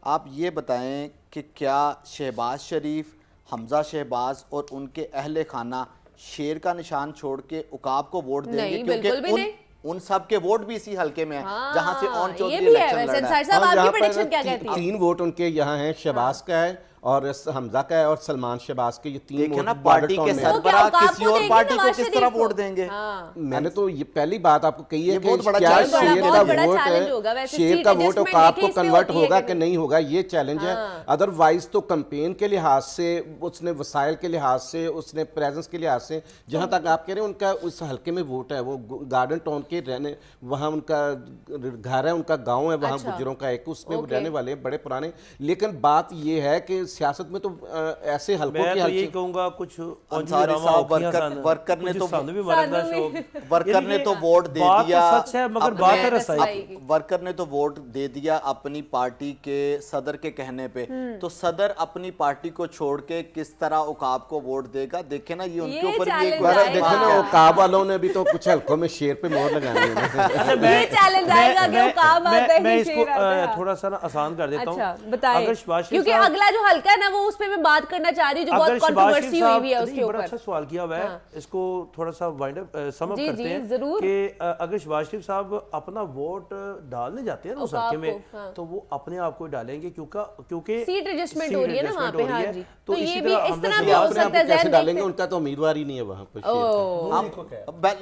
आप ये बताएं कि क्या शहबाज शरीफ, हमजा शहबाज और उनके अहले खाना शेर का निशान छोड़ के उकाब को वोट देंगे? नहीं, बिल्कुल भी नहीं। उन सब के वोट भी इसी हल्के में हैं जहां से ओन ये चौधरी भी है इलेक्शन वैसे। लड़ रहा अंसारी है। साहब हाँ, आपकी यहाँ पर प्रेडिक्शन क्या कहती है? 3 वोट उनके यहाँ हैं, शहबाज का है और हमजा का है और सलमान शहबाज के, ये 3 देखिए वोट ना, बॉर्डर पार्टी टाउन के में। सरबराह उकाब किसी को और देंगे पार्टी को नवाज किस शरीफ तरह को? वोट देंगे? हाँ। मैंने तो ये पहली बात आपको कही है ये कि बहुत बड़ा क्या challenge है। शेर बहुत का बड़ा वोट challenge होगा वैसे, शेर सीट का वोट adjustment औकाब देखिए को इसमें कन्वर्ट होती है होगा कि कि नहीं होगा, ये चैलेंज है। हाँ। अदरवाइज तो कैंपेन के लिहाज से, उसने वसाइल के लिहाज से, उसने प्रेजेंस के लिहाज से, जहां तक आप कह रहे हैं उनका उस हल्के में वोट है, वो गार्डन टाउन के रहने, वहाँ उनका घर है, उनका गाँव है, वहाँ अच्छा। गुजरों का एक, उसमें वो ओके। रहने वाले हैं बड़े पुराने। लेकिन बात ये है कि सियासत में तो ऐसे हल्कों मैं की तो यही हल्के कहूंगा कुछ अंसारी साहब वर्कर ने तो वोट दे दिया, सच है मगर बात है रसाई। वर्कर ने तो वोट दे दिया अपनी पार्टी के सदर के कहने पे, तो सदर अपनी पार्टी को छोड़ के किस तरह उकाब को वोट देगा? देखे ना, ये उनके ऊपर भी एक देखे ना, उकाब वालों ने भी तो कुछ हल्कों में शेर पे मोहर लगानी है। ये चैलेंज आएगा कि उकाब आता है, मैं कि इसको शेर आता है। थोड़ा सा ना आसान कर देता हूँ। अच्छा बताइए, अगर शहबाज शरीफ क्योंकि साहब- अगला जो हल्का है ना वो उस पे मैं बात करना चाह रही हूँ, जो बहुत अगर शहबाज कंट्रोवर्सी शरीफ हुई साहब- हुई है उसके नहीं, बड़ा ऊपर। अच्छा सवाल किया हुआ है, इसको थोड़ा सा वाइंड अप सम अप जी, करते जी, हैं जरूर। कि अगर शहबाज शरीफ साहब अपना वोट डालने जाते हैं ना उस उकाब हल्के में, को, हाँ। तो वो अपने आप को ही डालेंगे, क्योंकि सीट एडजस्टमेंट हो रही है ना वहाँ पे। हाँ जी, तो इसी ये भी तरह इस हमजा तरह भी शहबाज हो अपने आप सकता है। को कैसे ज़हन डालेंगे, देखते उनका तो उम्मीदवार ही नहीं है वहाँ पर।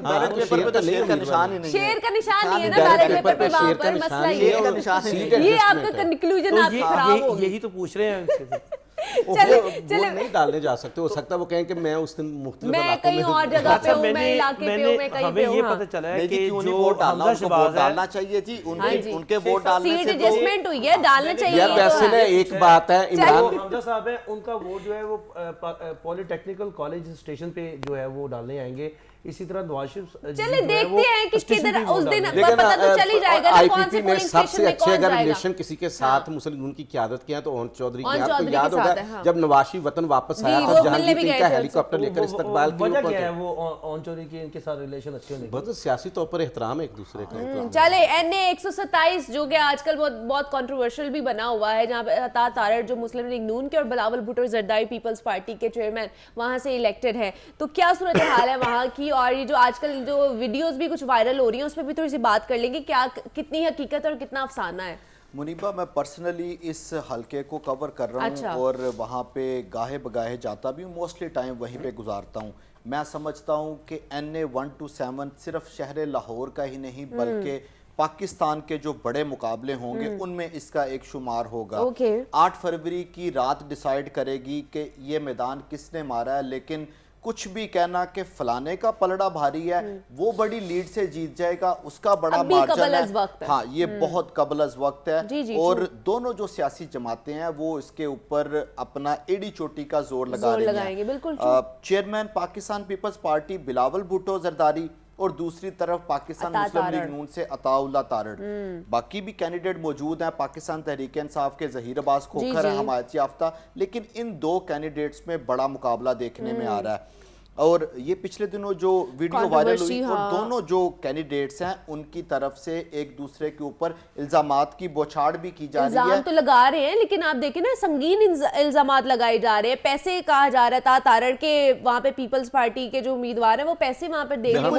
बैलेट पेपर पे तो शेर का निशान ही नहीं है। शेर का निशान नहीं है ना बैलेट बैलेट पेपर पे, पेपर वहाँ शेर का पर निशान मसला ही ये है, का है। निशान ही सीट ये एडजस्टमेंट आपका है। कंक्लूजन तो आपकी खराब हो गई। यही तो पूछ रहे हैं उनसे। चले वो नहीं डालने जा सकते, हो सकता है वो कहें कि मैं उस दिन मुख्तलिफ मैं इलाकों कहीं में और जगह पे हूँ, मैं मैंने इलाके पे हूँ, मैं कहीं हमें पे ये हूँ। पता चला है नहीं जी, कि क्यों नहीं जो वोट डालना, हमजा उनको शहबाज वोट है, डालना चाहिए जी। हाँ जी। उनके वोट डालने सीट से तो एडजस्टमेंट हुई है, डालना चाहिए। यार ये तो वैसे है। ना एक बात है, जो इमरान हमजा साहब है उनका वोट जो है वो पॉलिटेक्निकल कॉलेज स्टेशन पे जो है वो डालने आएंगे। इसी तरह नवाज शरीफ जी चले जो है वो देखते हैं कि स्टेशन किधर पे वोट उस दिन डालेंगे। देखिए पता तो चल ही जाएगा ना कौन से आईपीपी में पोलिंग स्टेशन सबसे में अच्छे कौन अगर जाएगा। रिलेशन किसी के साथ मुस्लिम लीग की क़यादत के हैं तो ओन चौधरी के ओन हैं। चौधरी तो के याद साथ होगा है, हाँ। जब नवाशी वतन वापस जी, आया वो था, मिलने जहांगीर भी सिंह गए का थे हेलीकॉप्टर लेकर इस्तकबाल के वजह ऊपर क्या है थे। वो ऑन चोरी की इनके साथ रिलेशन अच्छे होने की? बहुत सियासी तौर पर एहतराम है एक दूसरे का। चले NA 127 जो कि आजकल बहुत कंट्रोवर्शियल भी बना हुआ है, जहाँ पे अता तारड़ जो मुस्लिम लीग नून के और बिलावल भुट्टो जरदारी पीपल्स पार्टी के चेयरमैन वहां से इलेक्टेड है, तो क्या सूरत हाल है वहां की? और ये जो आजकल जो वीडियोस भी कुछ वायरल हो रही हैं उस पर भी थोड़ी सी बात कर लेंगे, क्या कितनी हकीकत और कितना अफसाना है? मुनीबा, मैं पर्सनली इस हलके को कवर कर रहा हूँ। अच्छा। और वहाँ पे गाहे बगाहे जाता भी हूँ, मोस्टली टाइम वहीं पे गुजारता हूँ। मैं समझता हूँ कि NA 127 सिर्फ शहर लाहौर का ही नहीं बल्कि पाकिस्तान के जो बड़े मुकाबले होंगे उनमें इसका एक शुमार होगा। 8 फरवरी की रात डिसाइड करेगी कि ये मैदान किसने मारा है, लेकिन कुछ भी कहना कि फलाने का पलड़ा भारी है, वो बड़ी लीड से जीत जाएगा, उसका बड़ा मार्जिन है। हाँ, ये बहुत कबल अज़ वक्त है। जी, और दोनों जो सियासी जमातें हैं वो इसके ऊपर अपना एड़ी चोटी का जोर लगा रही हैं। बिल्कुल। चेयरमैन पाकिस्तान पीपल्स पार्टी बिलावल भुट्टो जरदारी और दूसरी तरफ पाकिस्तान मुस्लिम लीग नून से अताउल्लाह तारड़। बाकी भी कैंडिडेट मौजूद हैं, पाकिस्तान तहरीक इंसाफ के ज़हीर अब्बास खोखर है हमायत याफ्ता, लेकिन इन दो कैंडिडेट्स में बड़ा मुकाबला देखने में आ रहा है। और ये पिछले दिनों जो वीडियो वायरल हुई और दोनों जो कैंडिडेट्स हैं उनकी तरफ से एक दूसरे के ऊपर इल्जामात की बौछार भी की जा रही है। तो लगा रहे हैं, लेकिन आप देखें ना संगीन इल्जामात लगाए जा रहे हैं। पैसे कहा जा रहा था तारड़ के वहां पे पीपल्स पार्टी के जो उम्मीदवार हैं वो पैसे वहां पे दे रहे हैं।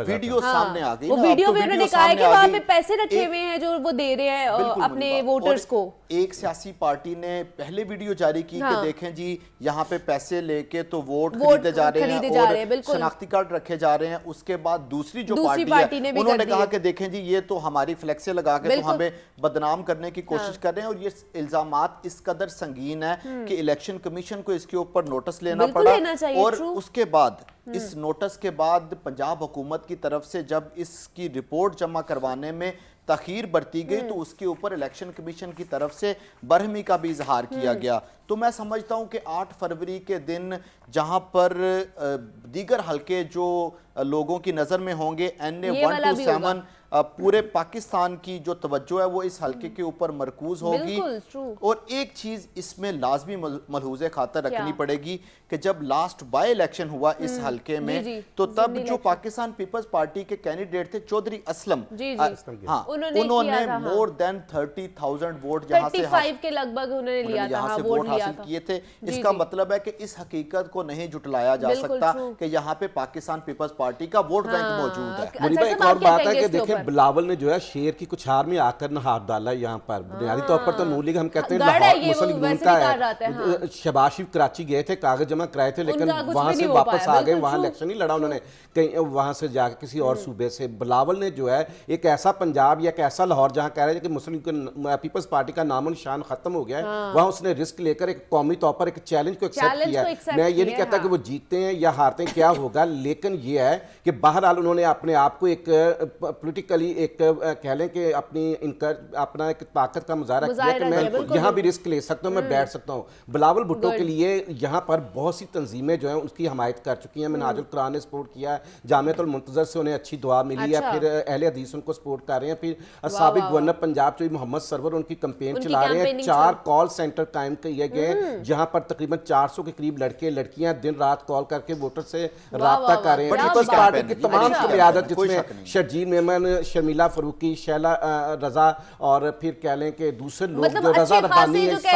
वीडियो सामने आ गई, वो वीडियो में उन्होंने कहा है कि वहां पे पैसे रखे हुए हैं जो वो दे रहे हैं अपने वोटर्स को। एक सियासी पार्टी ने पहले वीडियो जारी की कि देखें जी यहाँ पे पैसे लेके तो वोट खरीदे जा रहे हैं और शनाख्ती कार्ड रखे जा रहे हैं। उसके बाद दूसरी जो पार्टी है उन्होंने कहा कि देखें जी ये तो हमारी फ्लेक्से लगा के तो हमें बदनाम करने की कोशिश कर रहे हैं। और ये इल्जामात इस कदर संगीन है कि इलेक्शन कमीशन को इसके ऊपर नोटिस लेना पड़ा। और उसके बाद इस नोटिस के बाद पंजाब हुकूमत की तरफ से जब इसकी रिपोर्ट जमा करवाने में तखीर बरती गई तो उसके ऊपर इलेक्शन कमीशन की तरफ से बरहमी का भी इजहार किया गया। तो मैं समझता हूं कि 8 फरवरी के दिन जहां पर दीगर हलके जो लोगों की नज़र में होंगे NA 127 पूरे पाकिस्तान की जो तवज्जो है वो इस हलके के ऊपर मरकूज होगी। और एक चीज़ इसमें लाजमी मलहूज़े खातर रखनी पड़ेगी कि जब लास्ट बाय इलेक्शन हुआ इस हलके में तो तब जो पाकिस्तान पीपल्स पार्टी के कैंडिडेट थे चौधरी असलम, हाँ, उन्होंने मोर देन 30,000 वोट यहाँ से 35 के लगभग उन्होंने लिया था, से वोट हासिल किए थे। इसका मतलब है कि इस हकीकत को नहीं जुटलाया जा सकता कि यहाँ पे पाकिस्तान पीपल्स पार्टी का वोट बैंक मौजूद है। एक और बात है कि देखिए बिलावल ने जो है शेर की कुछ हार में आकर न हाथ डाला यहाँ पर। बुनियादी तौर पर तो नून लीग हम कहते हैं लाहौर मुस्लिम लीग नून का है। शहबाज शरीफ कराची गए थे, कागज जमा कराए थे, लेकिन वहां से वापस आ गए, वहां इलेक्शन नहीं लड़ा उन्होंने, कहीं वहां से जाकर किसी और सूबे से। बिलावल ने जो है एक ऐसा पंजाब या एक ऐसा लाहौर जहाँ कह रहे हैं कि मुस्लिम पीपल्स पार्टी का नामो निशान खत्म हो गया है, वहां उसने रिस्क लेकर एक कौमी तौर पर एक चैलेंज को एक्सेप्ट किया है। मैं ये नहीं कहता कि वो जीतते हैं या हारते हैं क्या होगा, लेकिन ये है कि बहरहाल उन्होंने अपने आप को एक पॉलिटिकल फिजिकली एक कह लें कि अपना एक ताकत का मुजाहरा किया कि मैं यहाँ भी रिस्क ले सकता हूँ, मैं बैठ सकता हूँ। बिलावल भुट्टो के लिए यहाँ पर बहुत सी तंजीमें जो हैं उसकी हमायत कर चुकी हैं। मिनहाजुल कुरान ने सपोर्ट किया है, जामियतुल मुंतज़र से उन्हें अच्छी दुआ मिली है, फिर अहले हदीस उनको सपोर्ट कर रहे हैं, फिर साबिक गवर्नर पंजाब जो मोहम्मद सरवर उनकी कैंपेन चला रहे हैं। 4 कॉल सेंटर कायम किए गए जहां पर तकरीबन 400 के करीब लड़के लड़कियां दिन रात कॉल करके वोटर से राब्ता कर रहे हैं। पीपल्स पार्टी की तमाम क़यादत जिसमें शर्जील मेमन, शर्मिला फरूकी, शैला रजा और फिर कह लें कि दूसरे लोग जो रजा रब्बानी है, सब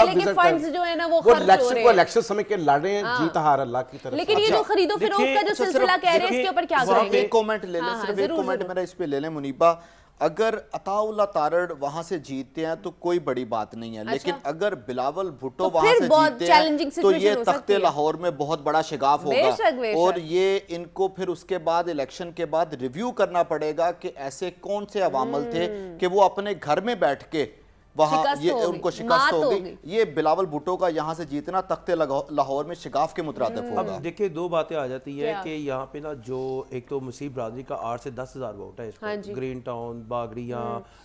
वो इलेक्शन समय के लड़ रहे हैं, जीत हार अल्लाह की तरफ। लेकिन ये जो खरीदो फरोख्त का जो सिलसिला कह रहे हैं इसके ऊपर क्या करेंगे? एक कमेंट ले लें, सिर्फ एक कमेंट मेरा इस पे ले लें मुनीबा। अगर अताउल्लाह तारड़ वहां से जीतते हैं तो कोई बड़ी बात नहीं है, लेकिन अगर बिलावल भुट्टो वहां से जीतते हैं तो ये तख्ते लाहौर में बहुत बड़ा शिगाफ होगा। और ये इनको फिर उसके बाद इलेक्शन के बाद रिव्यू करना पड़ेगा कि ऐसे कौन से अवामल थे कि वो अपने घर में बैठ के वहां ये उनको शिकस्त हो गई। ये बिलावल भुट्टो का यहाँ से जीतना तख्ते लाहौर में शिगाफ के मुतरादिफ होगा। अब देखिए 2 बातें आ जाती है कि यहाँ पे ना जो एक तो मुसीब बरादरी का 8 से 10 हज़ार वोट है इसको, ग्रीन टाउन, बागरिया,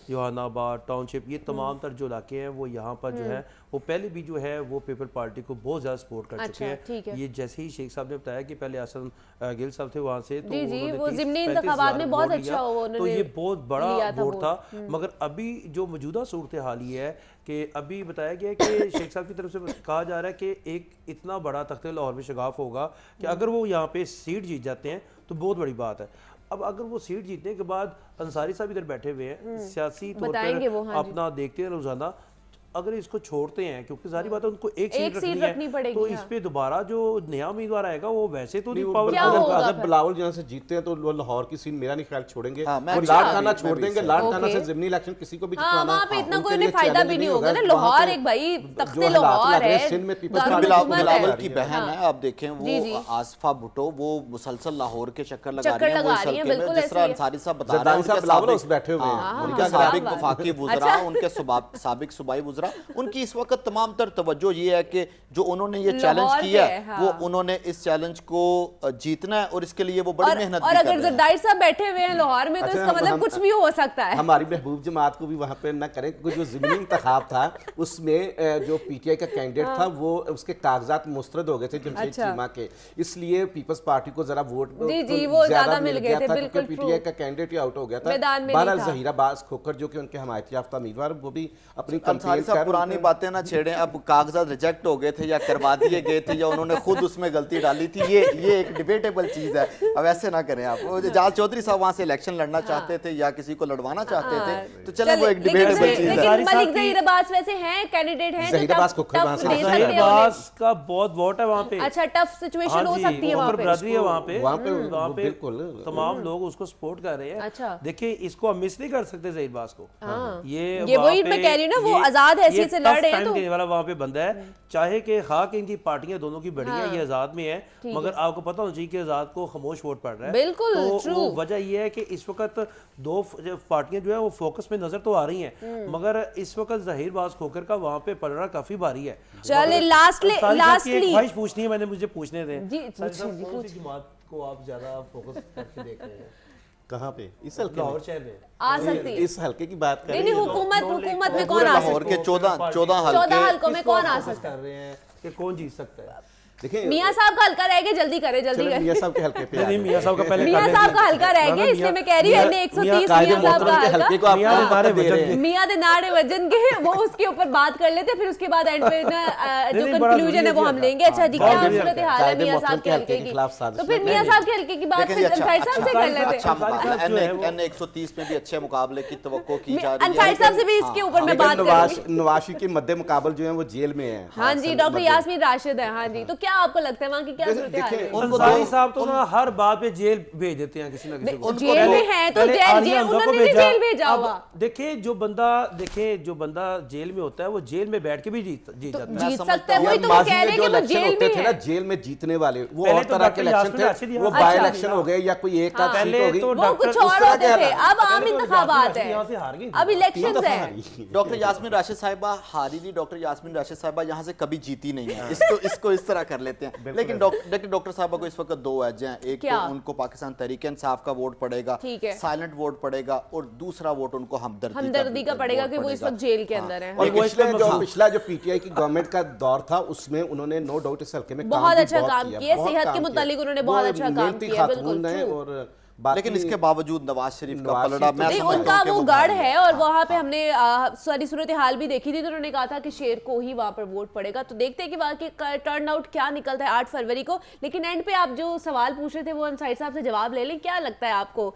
योहानाबाद टाउनशिप, ये तमाम तर जो इलाके हैं वो यहाँ पर जो है वो पहले भी जो है वो पीपल पार्टी को बहुत ज्यादा सपोर्ट कर चुके हैं। ये जैसे ही शेख साहब ने बताया कि पहले हसन गिल साहब थे वहां से, तो वो ज़िमनी इंतखाबात में बहुत अच्छा तो ये बहुत बड़ा वोट था। मगर अभी जो मौजूदा सूरत हाल ये है कि अभी बताया गया है कि शेख साहब की तरफ से कहा जा रहा है कि एक इतना बड़ा तख्ते लाहौर में शगाफ होगा कि अगर वो यहाँ पे सीट जीत जाते हैं तो बहुत बड़ी बात है। अब अगर वो सीट जीतने के बाद अंसारी साहब इधर बैठे हुए हैं, सियासी तौर पर अपना देखते हैं रोजाना, अगर इसको छोड़ते हैं क्योंकि सारी बात है उनको एक सीट रखनी पड़ेगी, तो इस पे दोबारा जो नया उम्मीदवार आएगा वो वैसे तो नहीं पावर। अगर बिलावल जहाँ से जीतते हैं तो वो लाहौर की सीट मेरा नहीं ख्याल छोड़ेंगे, वो लाड़काना छोड़ देंगे। लाड़काना से ज़िमनी इलेक्शन किसी को भी जितवाना वहाँ पे इतना कोई फायदा भी नहीं होगा ना। लाहौर एक भाई तख्ते लाहौर है, सिंध में बिलावल की बहन है, आप देखें वो आसफा भुट्टो वो मुसलसल लाहौर के चक्कर लगा रही है, जिस तरह अंसारी साहब बता रहे हैं बैठे हुए हैं, उनके साबिक वफाकी वुज़रा, उनके साबिक सूबाई वुज़रा, उनकी इस वक्त तमाम तर तवज्जो ये है कि जो उन्होंने ये चैलेंज किया है वो उन्होंने इस चैलेंज को जीतना है और इसके लिए वो बड़ी मेहनत और अगर जरदारी साहब बैठे हुए हैं लाहौर में तो इसका मतलब कुछ भी हो सकता है। हमारी महबूब जमात को भी वहां पे न करें, क्योंकि जो ज़िमनी इंतखाब था उसमें जो पीटीआई का कैंडिडेट था वो उसके कागजात मुस्तरद हो गए थे जमशेद चीमा के, इसलिए पीपल्स पार्टी को जरा वोट ज्यादा मिल गया था क्योंकि पीटीआई का कैंडिडेट ही आउट हो गया था। बहरहाल ज़हीरा बास खोकर जो कि उनके हमायत याफ्ता उम्मीदवार, वो भी अपनी पुरानी बातें ना छेड़ें, अब कागजात रिजेक्ट हो गए थे या करवा दिए गए थे या उन्होंने खुद उसमें गलती डाली थी, ये एक डिबेटेबल चीज है। अब ऐसे ना करें आप। जहाज चौधरी साहब वहां से इलेक्शन लड़ना चाहते थे या किसी को लड़वाना चाहते थे तो चले वो एक डिबेटेबल चीज है। मलिक ज़हीर अब्बास वैसे हैं, कैंडिडेट हैं, ज़हीर अब्बास खोकर वहां से, ज़हीर अब्बास का बहुत वोट है वहां पे। अच्छा, टफ सिचुएशन हो सकती है वहां पे, बरादरी है वहां पे बिल्कुल तमाम लोग उसको सपोर्ट कर रहे हैं। अच्छा, देखिए इसको हम मिस नहीं कर सकते ज़हीर अब्बास को। ये वही मैं कह रही हूं ना, वो आजाद हैसियत से लड़ रहे हैं तो वाला वहां पे बंदा है, चाहे कि खाक इनकी पार्टियां दोनों की बड़ी हैं, ये आजाद में है, मगर आपको पता होना चाहिए कि आजाद को खामोश वोट पड़ रहा है। बिल्कुल तो वजह ये है कि इस वक्त 2 पार्टियां जो है वो फोकस में नजर तो आ रही हैं, मगर इस वक्त ज़हीर अब्बास खोकर का वहां पे पलड़ा काफी भारी है। चले लास्टली ख्वाहिश पूछनी है, मैंने मुझे पूछने दें जी, कौन सी बात को आप ज्यादा फोकस करके देख रहे हैं? कहाँ पे? इस हल्के लाहौर शहर में आ सकती है, इस हल्के की बात कर रहे हैं। हुकूमत में कौन आ सकता है? लाहौर के 14 हल्कों में कौन आ सकता कर रहे हैं कि कौन जीत सकता है? देखिए मियां साहब का हल्का रह गया, जल्दी करे मियां साहब के हल्के पे नहीं, मियां साहब का पहले मियां साहब का हल्का रह गया, इसलिए मैं कह रही हूं 130 मियां साहब का हल्के को आप मियां दे नारे वजन के वो उसके ऊपर बात कर लेते, फिर उसके बाद एंड पे जो कंक्लूजन है वो हम लेंगे। अच्छा जी, क्या सूरत हाल है मियां साहब के हल्के की? तो फिर मियां साहब के हल्के की बात फिर अंसारी साहब से कर लेते। एन 130 में भी अच्छे मुकाबले की तवक्को की जा रही है। अंसारी साहब से भी इसके ऊपर मैं बात करूंगी। नवाशी के मध्य मुकाबल जो है वो जेल में है। हां जी, डॉक्टर यास्मीन राशिद है। हां जी, तो क्या आपको लगता है क्या सूरत हाल है? अंसारी साहब तो ना हर बात पे जेल भेज देते हैं किसी ना किसी को। जेल में है तो उन्होंने जेल भेजा हुआ। देखिए जो बंदा जेल में होता है वो जेल में बैठ के भी जीत सकता है। वही तो कह रहे हैं कि वो जेल में है। जेल में जीतने वाले वो और तरह के इलेक्शन थे, वो बाय इलेक्शन हो गए या कोई एक आध सीट हो गई, वो कुछ और होते थे। अब आम इंतखाबात है, अब इलेक्शंस है। डॉक्टर यास्मीन राशिद साहिबा हारी नहीं, डॉक्टर यास्मीन राशिद साहिबा यहाँ से कभी जीती नहीं है। इसको इस तरह कर लेते हैं। लेकिन डॉक्टर साहब को इस वक्त दो एजें हैं, एक तो उनको पाकिस्तान तहरीक इंसाफ का वोट पड़ेगा, साइलेंट वोट पड़ेगा, और दूसरा वोट उनको हमदर्दी का पड़ेगा कि वो इस वक्त जेल के अंदर है। और पिछला जो पीटीआई की गवर्नमेंट का दौर था उसमें उन्होंने नो डाउट इस हल्के में बहुत अच्छा काम किया, सेहत के मुतालिक उन्होंने बहुत अच्छा काम किया, बिल्कुल। और लेकिन इसके बावजूद नवाज शरीफ का पलड़ा, मैं नहीं, उनका वो गढ़ है, और वहां पे हमने सारी सूरत हाल भी देखी थी, तो उन्होंने कहा था कि शेर को ही वहां पर वोट पड़ेगा। तो देखते हैं कि वहां के टर्न आउट क्या निकलता है 8 फरवरी को। लेकिन एंड पे आप जो सवाल पूछ रहे थे वो हम साइड साहब से जवाब ले लें। क्या लगता है आपको,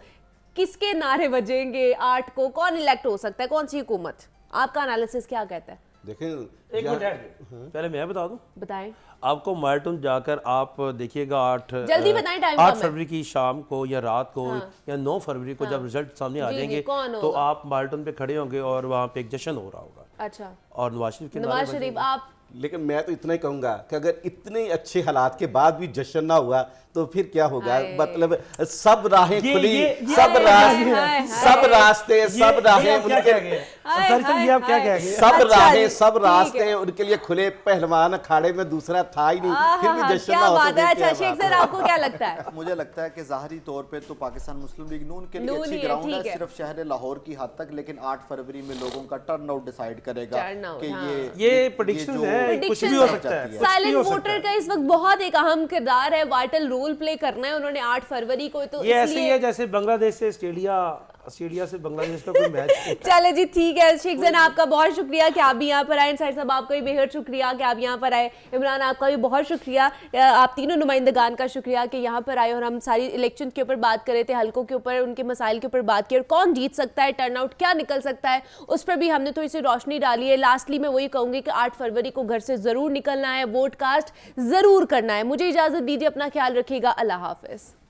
किसके नारे बजेंगे 8 को, कौन इलेक्ट हो सकता है, कौन सी हुकूमत? आपका एनालिसिस क्या कहता है? देखें, एक मिनट पहले मैं बता दूं, बताएं। आपको माल्टन जाकर आप देखिएगा 8 जल्दी बताएं, टाइम 8 फरवरी की शाम को या रात को या 9 फरवरी को जब रिजल्ट सामने आ जाएंगे तो आप माल्टन पे खड़े होंगे और वहाँ पे एक जश्न हो रहा होगा। अच्छा, और नवाज शरीफ के नवाज शरीफ आप? लेकिन मैं तो इतना ही कहूंगा कि अगर इतने अच्छे हालात के बाद भी जश्न ना हुआ तो फिर क्या होगा? मतलब सब राहें खुली, सब रास्ते सब रास्ते उनके लिए खुले। पहलवान अखाड़े में दूसरा था ही नहीं, फिर भी जश्न ना होता। अच्छा शेख सर, आपको क्या लगता है? मुझे लगता है कि ज़ाहिरी तौर पे तो पाकिस्तान मुस्लिम लीग नून के लिए अच्छी ग्राउंड है, सिर्फ शहर लाहौर की हद तक। लेकिन 8 फरवरी में लोगों का टर्न आउट डिसाइड करेगा कि ये प्रेडिक्शन है, कुछ भी हो सकता है। साइलेंट वोटर का इस वक्त बहुत एक अहम किरदार है, वाइटल रोल प्ले करना है उन्होंने 8 फरवरी को। तो ये ऐसे ही है जैसे बांग्लादेश से ऑस्ट्रेलिया से बांग्लादेश का कोई मैच। चले जी, ठीक है शेख जैन, आपका बहुत शुक्रिया कि आप भी यहाँ पर आए। साहिर साहब, आपका भी बेहद शुक्रिया कि आप यहाँ पर आए। इमरान, आपका भी बहुत शुक्रिया, आप तीनों नुमाइंदगान का शुक्रिया कि यहाँ पर आए और हम सारी इलेक्शन के ऊपर बात कर रहे थे, हल्कों के ऊपर, उनके मसाइल के ऊपर बात की, और कौन जीत सकता है, टर्न आउट क्या निकल सकता है, उस पर भी हमने थोड़ी सी रोशनी डाली है। लास्टली मैं वही कहूँगी कि 8 फरवरी को घर से ज़रूर निकलना है, वोट कास्ट ज़रूर करना है। मुझे इजाज़त दीजिए, अपना ख्याल रखिएगा, अल्लाह हाफिज़।